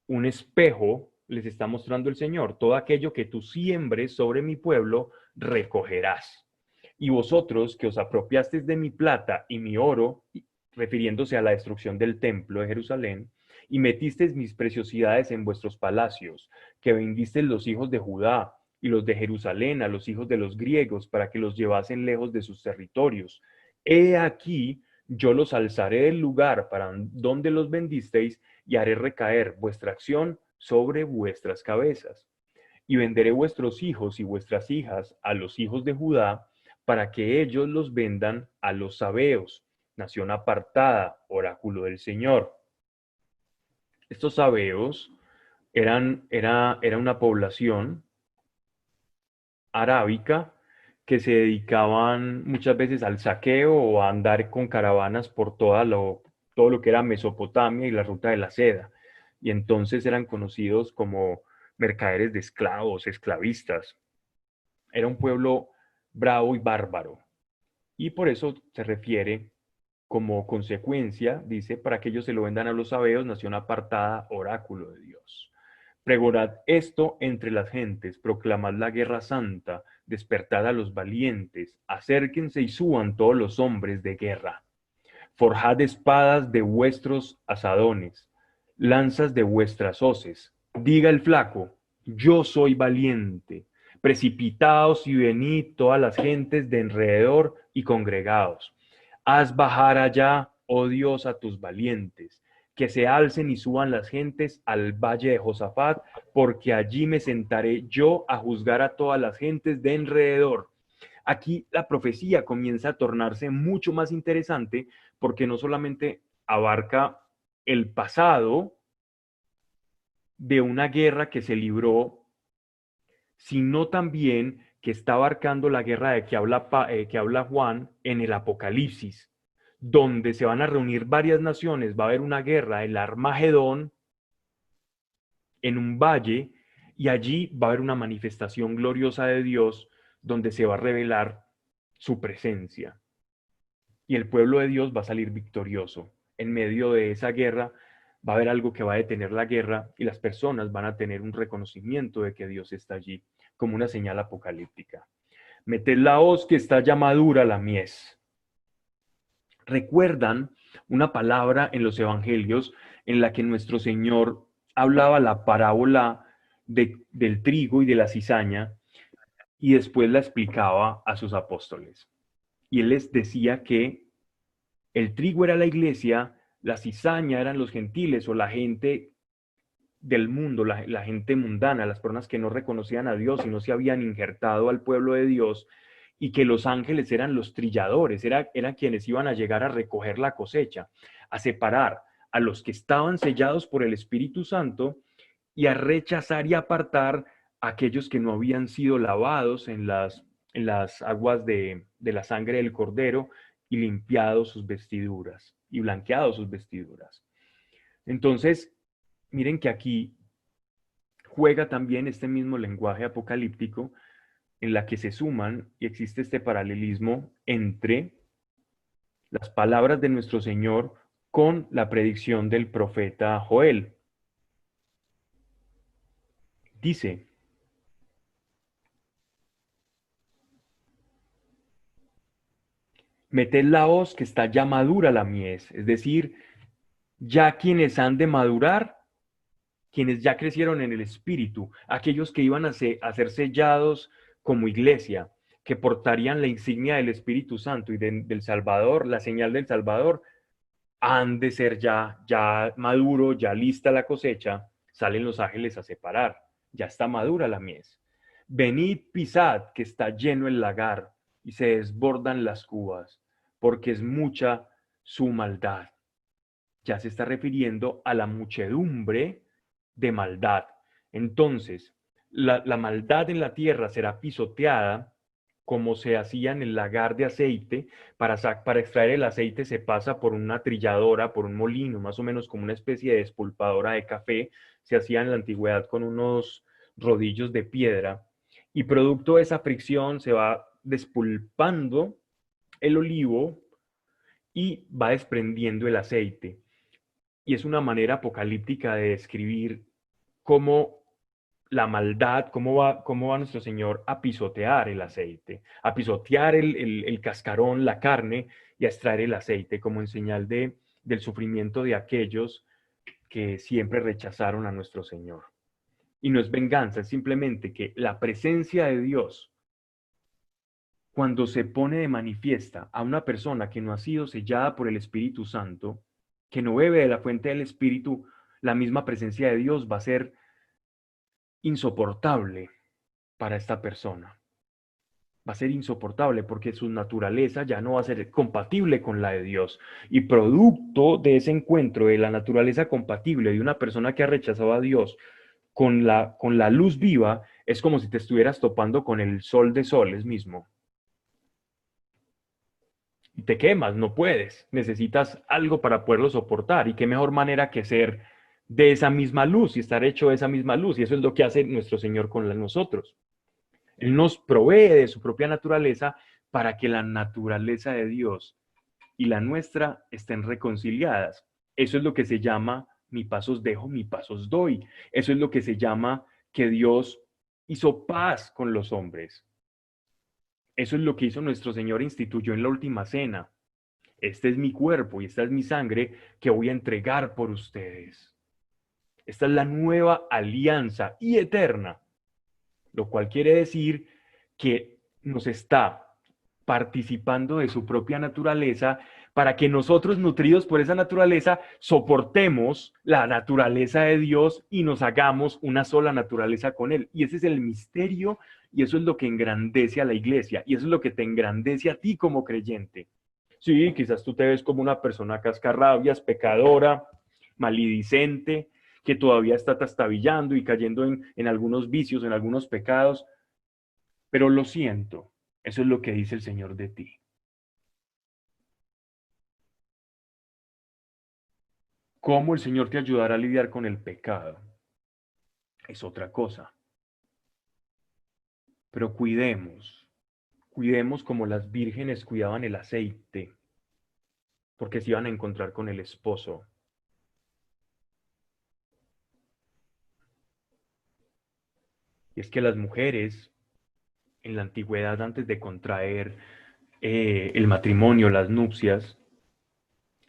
Speaker 1: un espejo les está mostrando el Señor. Todo aquello que tú siembres sobre mi pueblo, recogerás. Y vosotros que os apropiasteis de mi plata y mi oro, refiriéndose a la destrucción del templo de Jerusalén, y metisteis mis preciosidades en vuestros palacios, que vendisteis los hijos de Judá y los de Jerusalén a los hijos de los griegos para que los llevasen lejos de sus territorios. He aquí, yo los alzaré del lugar para donde los vendisteis y haré recaer vuestra acción sobre vuestras cabezas. Y venderé vuestros hijos y vuestras hijas a los hijos de Judá para que ellos los vendan a los sabeos, nación apartada, oráculo del Señor. Estos sabeos era una población arábica que se dedicaban muchas veces al saqueo o a andar con caravanas por todo lo que era Mesopotamia y la ruta de la seda. Y entonces eran conocidos como mercaderes de esclavos, esclavistas. Era un pueblo bravo y bárbaro. Y por eso se refiere como consecuencia, dice, para que ellos se lo vendan a los sabeos, nación apartada, oráculo de Dios. Pregonad esto entre las gentes, proclamad la guerra santa, despertad a los valientes, acérquense y suban todos los hombres de guerra. Forjad espadas de vuestros asadones, lanzas de vuestras hoces. Diga el flaco, yo soy valiente. Precipitaos y venid todas las gentes de alrededor y congregaos. Haz bajar allá, oh Dios, a tus valientes, que se alcen y suban las gentes al valle de Josafat, porque allí me sentaré yo a juzgar a todas las gentes de alrededor. Aquí la profecía comienza a tornarse mucho más interesante porque no solamente abarca el pasado de una guerra que se libró, sino también que está abarcando la guerra de que habla Juan en el Apocalipsis, donde se van a reunir varias naciones, va a haber una guerra, el Armagedón, en un valle, y allí va a haber una manifestación gloriosa de Dios, donde se va a revelar su presencia. Y el pueblo de Dios va a salir victorioso. En medio de esa guerra va a haber algo que va a detener la guerra y las personas van a tener un reconocimiento de que Dios está allí, como una señal apocalíptica. Meted la hoz que está ya madura la mies. ¿Recuerdan una palabra en los evangelios en la que nuestro Señor hablaba la parábola del trigo y de la cizaña y después la explicaba a sus apóstoles? Y él les decía que el trigo era la iglesia, la cizaña eran los gentiles o la gente del mundo, la gente mundana, las personas que no reconocían a Dios y no se habían injertado al pueblo de Dios, y que los ángeles eran los trilladores, eran quienes iban a llegar a recoger la cosecha, a separar a los que estaban sellados por el Espíritu Santo y a rechazar y apartar a aquellos que no habían sido lavados en las aguas de la sangre del Cordero y limpiado sus vestiduras y blanqueado sus vestiduras. Entonces, miren que aquí juega también este mismo lenguaje apocalíptico en la que se suman y existe este paralelismo entre las palabras de nuestro Señor con la predicción del profeta Joel. Dice, meted la hoz que está ya madura la mies, es decir, ya quienes han de madurar, quienes ya crecieron en el Espíritu, aquellos que iban a ser sellados como iglesia, que portarían la insignia del Espíritu Santo y del Salvador, la señal del Salvador, han de ser ya maduro, ya lista la cosecha, salen los ángeles a separar, ya está madura la mies. Venid, pisad, que está lleno el lagar, y se desbordan las cubas, porque es mucha su maldad. Ya se está refiriendo a la muchedumbre de maldad. Entonces, la maldad en la tierra será pisoteada como se hacía en el lagar de aceite. Para extraer el aceite se pasa por una trilladora, por un molino, más o menos como una especie de despulpadora de café. Se hacía en la antigüedad con unos rodillos de piedra. Y producto de esa fricción se va despulpando el olivo y va desprendiendo el aceite. Y es una manera apocalíptica de describir cómo la maldad, cómo va nuestro Señor a pisotear el aceite, a pisotear el cascarón, la carne, y a extraer el aceite como en señal del sufrimiento de aquellos que siempre rechazaron a nuestro Señor. Y no es venganza, es simplemente que la presencia de Dios, cuando se pone de manifiesta a una persona que no ha sido sellada por el Espíritu Santo, que no bebe de la fuente del Espíritu, la misma presencia de Dios va a ser insoportable para esta persona. Va a ser insoportable porque su naturaleza ya no va a ser compatible con la de Dios. Y producto de ese encuentro de la naturaleza compatible de una persona que ha rechazado a Dios con la luz viva, es como si te estuvieras topando con el sol de soles mismo. Y te quemas, no puedes. Necesitas algo para poderlo soportar. Y qué mejor manera que ser de esa misma luz y estar hecho de esa misma luz. Y eso es lo que hace nuestro Señor con nosotros. Él nos provee de su propia naturaleza para que la naturaleza de Dios y la nuestra estén reconciliadas. Eso es lo que se llama mi pasos dejo, mi pasos doy. Eso es lo que se llama que Dios hizo paz con los hombres. Eso es lo que hizo nuestro Señor, instituyó en la última cena. Este es mi cuerpo y esta es mi sangre que voy a entregar por ustedes. Esta es la nueva alianza y eterna, lo cual quiere decir que nos está participando de su propia naturaleza para que nosotros, nutridos por esa naturaleza, soportemos la naturaleza de Dios y nos hagamos una sola naturaleza con Él. Y ese es el misterio y eso es lo que engrandece a la iglesia y eso es lo que te engrandece a ti como creyente. Sí, quizás tú te ves como una persona cascarrabias, pecadora, malidicente, que todavía está trastabillando y cayendo en algunos vicios, en algunos pecados, pero lo siento, eso es lo que dice el Señor de ti. ¿Cómo el Señor te ayudará a lidiar con el pecado? Es otra cosa. Pero cuidemos como las vírgenes cuidaban el aceite, porque se iban a encontrar con el esposo. Y es que las mujeres en la antigüedad, antes de contraer el matrimonio, las nupcias,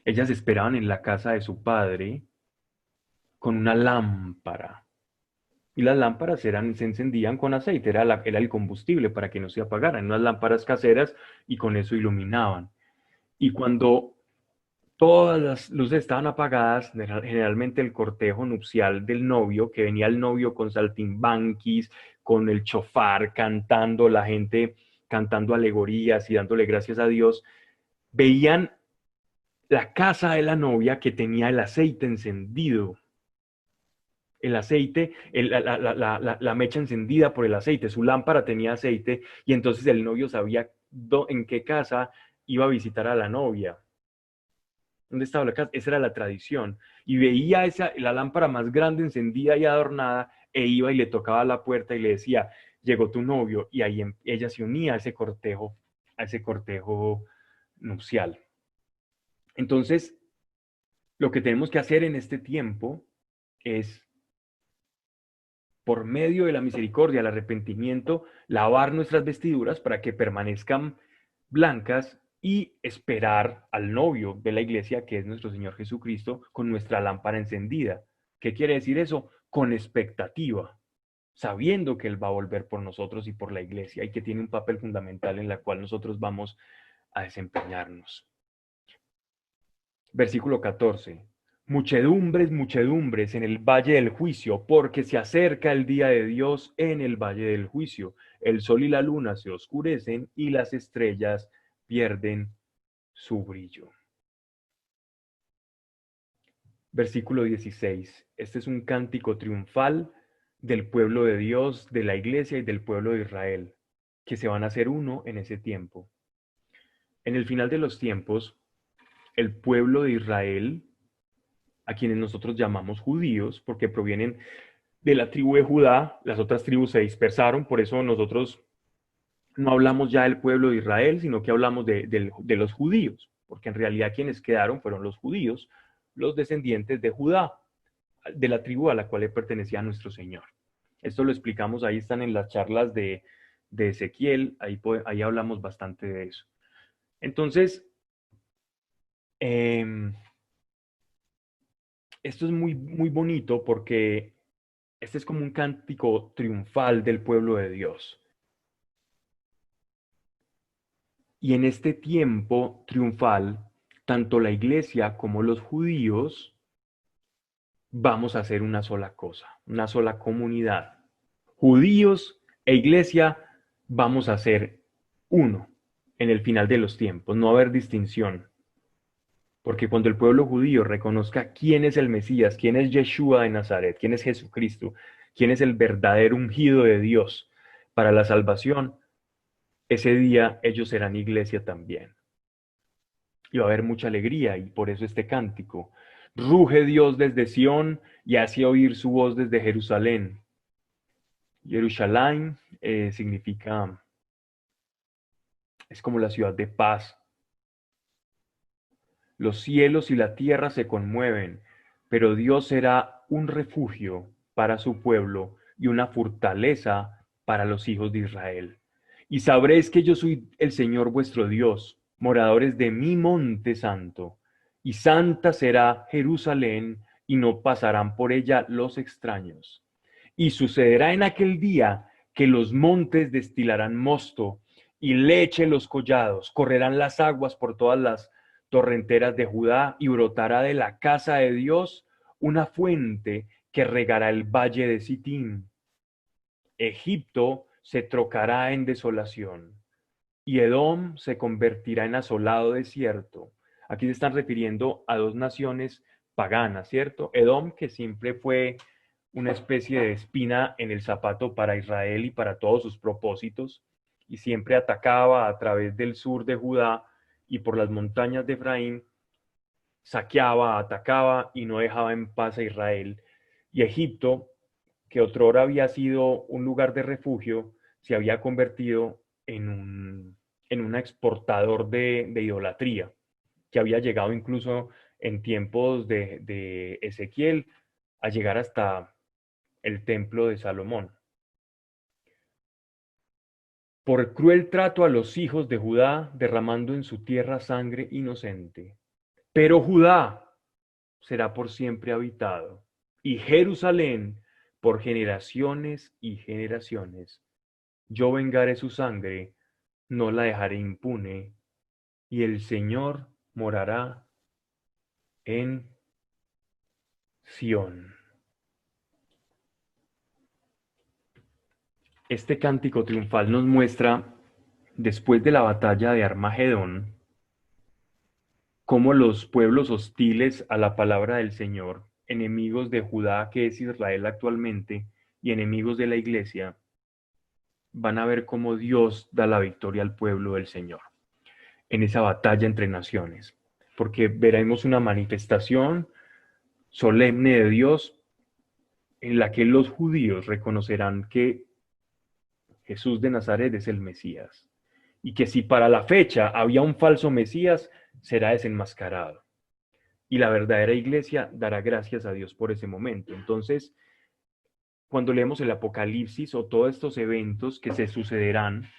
Speaker 1: ellas esperaban en la casa de su padre con una lámpara. Y las lámparas se encendían con aceite, era el combustible para que no se apagaran, unas lámparas caseras y con eso iluminaban. Y cuando todas las luces estaban apagadas, generalmente el cortejo nupcial del novio, que venía el novio con saltimbanquis, con el chofar, cantando, la gente cantando alegorías y dándole gracias a Dios, veían la casa de la novia que tenía el aceite encendido. El aceite, la mecha encendida por el aceite, su lámpara tenía aceite y entonces el novio sabía en qué casa iba a visitar a la novia. ¿Dónde estaba la casa? Esa era la tradición. Y veía la lámpara más grande encendida y adornada e iba y le tocaba la puerta y le decía, llegó tu novio y ahí ella se unía a ese cortejo nupcial. Entonces, lo que tenemos que hacer en este tiempo es, por medio de la misericordia, el arrepentimiento, lavar nuestras vestiduras para que permanezcan blancas y esperar al novio de la iglesia, que es nuestro Señor Jesucristo, con nuestra lámpara encendida. ¿Qué quiere decir eso? Con expectativa, sabiendo que Él va a volver por nosotros y por la iglesia y que tiene un papel fundamental en la cual nosotros vamos a desempeñarnos. Versículo 14. Muchedumbres, muchedumbres en el valle del juicio, porque se acerca el día de Dios en el valle del juicio. El sol y la luna se oscurecen y las estrellas pierden su brillo. Versículo 16. Este es un cántico triunfal del pueblo de Dios, de la iglesia y del pueblo de Israel, que se van a hacer uno en ese tiempo. En el final de los tiempos, el pueblo de Israel, a quienes nosotros llamamos judíos, porque provienen de la tribu de Judá, las otras tribus se dispersaron, por eso nosotros no hablamos ya del pueblo de Israel, sino que hablamos de los judíos, porque en realidad quienes quedaron fueron los judíos, los descendientes de Judá, de la tribu a la cual le pertenecía nuestro Señor. Esto lo explicamos, ahí están en las charlas de Ezequiel, ahí hablamos bastante de eso. Entonces, esto es muy, muy bonito porque este es como un cántico triunfal del pueblo de Dios. Y en este tiempo triunfal, tanto la iglesia como los judíos vamos a hacer una sola cosa, una sola comunidad. Judíos e iglesia vamos a ser uno en el final de los tiempos, no va a haber distinción. Porque cuando el pueblo judío reconozca quién es el Mesías, quién es Yeshua de Nazaret, quién es Jesucristo, quién es el verdadero ungido de Dios para la salvación, ese día ellos serán iglesia también. Y va a haber mucha alegría, y por eso este cántico. Ruge Dios desde Sión y hace oír su voz desde Jerusalén. Jerusalén significa, es como la ciudad de paz. Los cielos y la tierra se conmueven, pero Dios será un refugio para su pueblo y una fortaleza para los hijos de Israel. Y sabréis que yo soy el Señor vuestro Dios, moradores de mi monte santo, y santa será Jerusalén, y no pasarán por ella los extraños. Y sucederá en aquel día que los montes destilarán mosto, y leche los collados, correrán las aguas por todas las torrenteras de Judá, y brotará de la casa de Dios una fuente que regará el valle de Sitín. Egipto se trocará en desolación y Edom se convertirá en asolado desierto. Aquí se están refiriendo a dos naciones paganas, ¿cierto? Edom, que siempre fue una especie de espina en el zapato para Israel y para todos sus propósitos, y siempre atacaba a través del sur de Judá y por las montañas de Efraín, saqueaba, atacaba y no dejaba en paz a Israel. Y Egipto, que otrora había sido un lugar de refugio, se había convertido en un exportador de idolatría, que había llegado incluso en tiempos de Ezequiel a llegar hasta el templo de Salomón. Por cruel trato a los hijos de Judá, derramando en su tierra sangre inocente. Pero Judá será por siempre habitado, y Jerusalén por generaciones y generaciones. Yo vengaré su sangre, no la dejaré impune, y el Señor morará en Sión. Este cántico triunfal nos muestra, después de la batalla de Armagedón, cómo los pueblos hostiles a la palabra del Señor, enemigos de Judá, que es Israel actualmente, y enemigos de la iglesia, van a ver cómo Dios da la victoria al pueblo del Señor en esa batalla entre naciones, porque veremos una manifestación solemne de Dios en la que los judíos reconocerán que Jesús de Nazaret es el Mesías y que si para la fecha había un falso Mesías, será desenmascarado. Y la verdadera iglesia dará gracias a Dios por ese momento. Entonces, cuando leemos el Apocalipsis o todos estos eventos que se sucederán,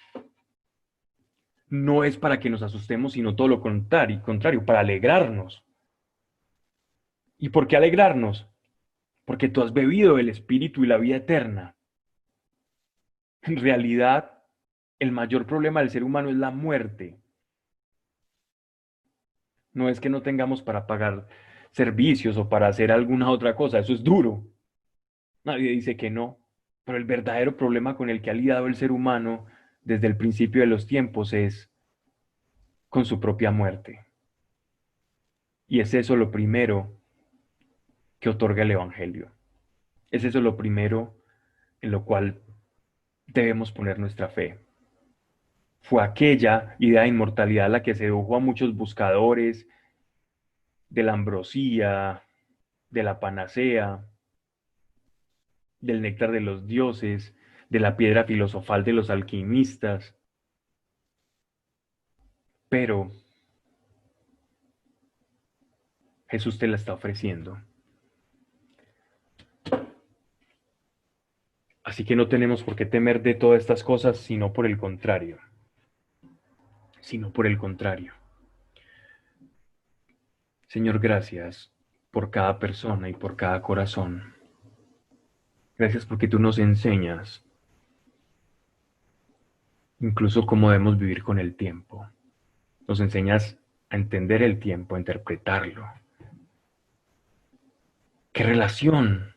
Speaker 1: no es para que nos asustemos, sino todo lo contrario, para alegrarnos. ¿Y por qué alegrarnos? Porque tú has bebido el Espíritu y la vida eterna. En realidad, el mayor problema del ser humano es la muerte. No es que no tengamos para pagar servicios o para hacer alguna otra cosa, eso es duro. Nadie dice que no, pero el verdadero problema con el que ha lidiado el ser humano desde el principio de los tiempos es con su propia muerte. Y es eso lo primero que otorga el Evangelio. Es eso lo primero en lo cual debemos poner nuestra fe. Fue aquella idea de inmortalidad la que sedujo a muchos buscadores de la ambrosía, de la panacea, del néctar de los dioses, de la piedra filosofal de los alquimistas. Pero Jesús te la está ofreciendo. Así que no tenemos por qué temer de todas estas cosas, sino por el contrario. Sino por el contrario. Señor, gracias por cada persona y por cada corazón. Gracias porque tú nos enseñas incluso cómo debemos vivir con el tiempo. Nos enseñas a entender el tiempo, a interpretarlo. ¿Qué relación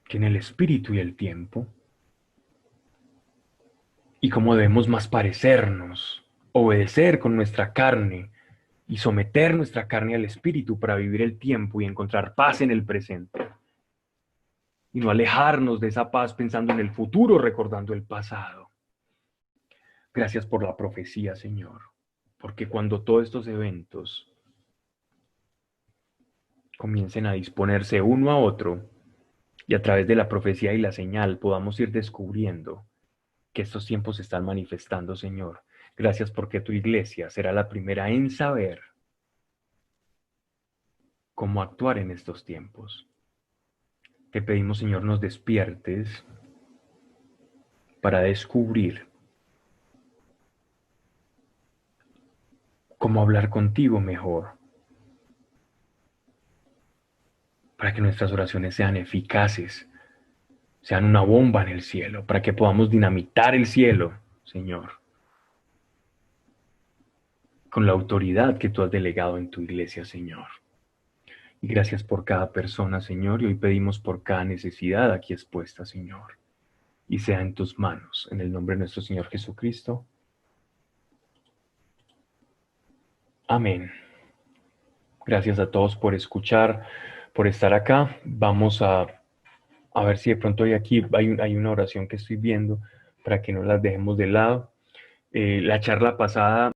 Speaker 1: tiene el espíritu y el tiempo? Y cómo debemos más parecernos, obedecer con nuestra carne y someter nuestra carne al espíritu para vivir el tiempo y encontrar paz en el presente. Y no alejarnos de esa paz pensando en el futuro, recordando el pasado. Gracias por la profecía, Señor, porque cuando todos estos eventos comiencen a disponerse uno a otro y a través de la profecía y la señal podamos ir descubriendo que estos tiempos se están manifestando, Señor. Gracias porque tu iglesia será la primera en saber cómo actuar en estos tiempos. Te pedimos, Señor, nos despiertes para descubrir cómo hablar contigo mejor, para que nuestras oraciones sean eficaces, sean una bomba en el cielo, para que podamos dinamitar el cielo, Señor, con la autoridad que tú has delegado en tu iglesia, Señor. Y gracias por cada persona, Señor, y hoy pedimos por cada necesidad aquí expuesta, Señor. Y sea en tus manos, en el nombre de nuestro Señor Jesucristo. Amén. Gracias a todos por escuchar, por estar acá. Vamos a ver si de pronto hay una oración que estoy viendo para que no las dejemos de lado. La charla pasada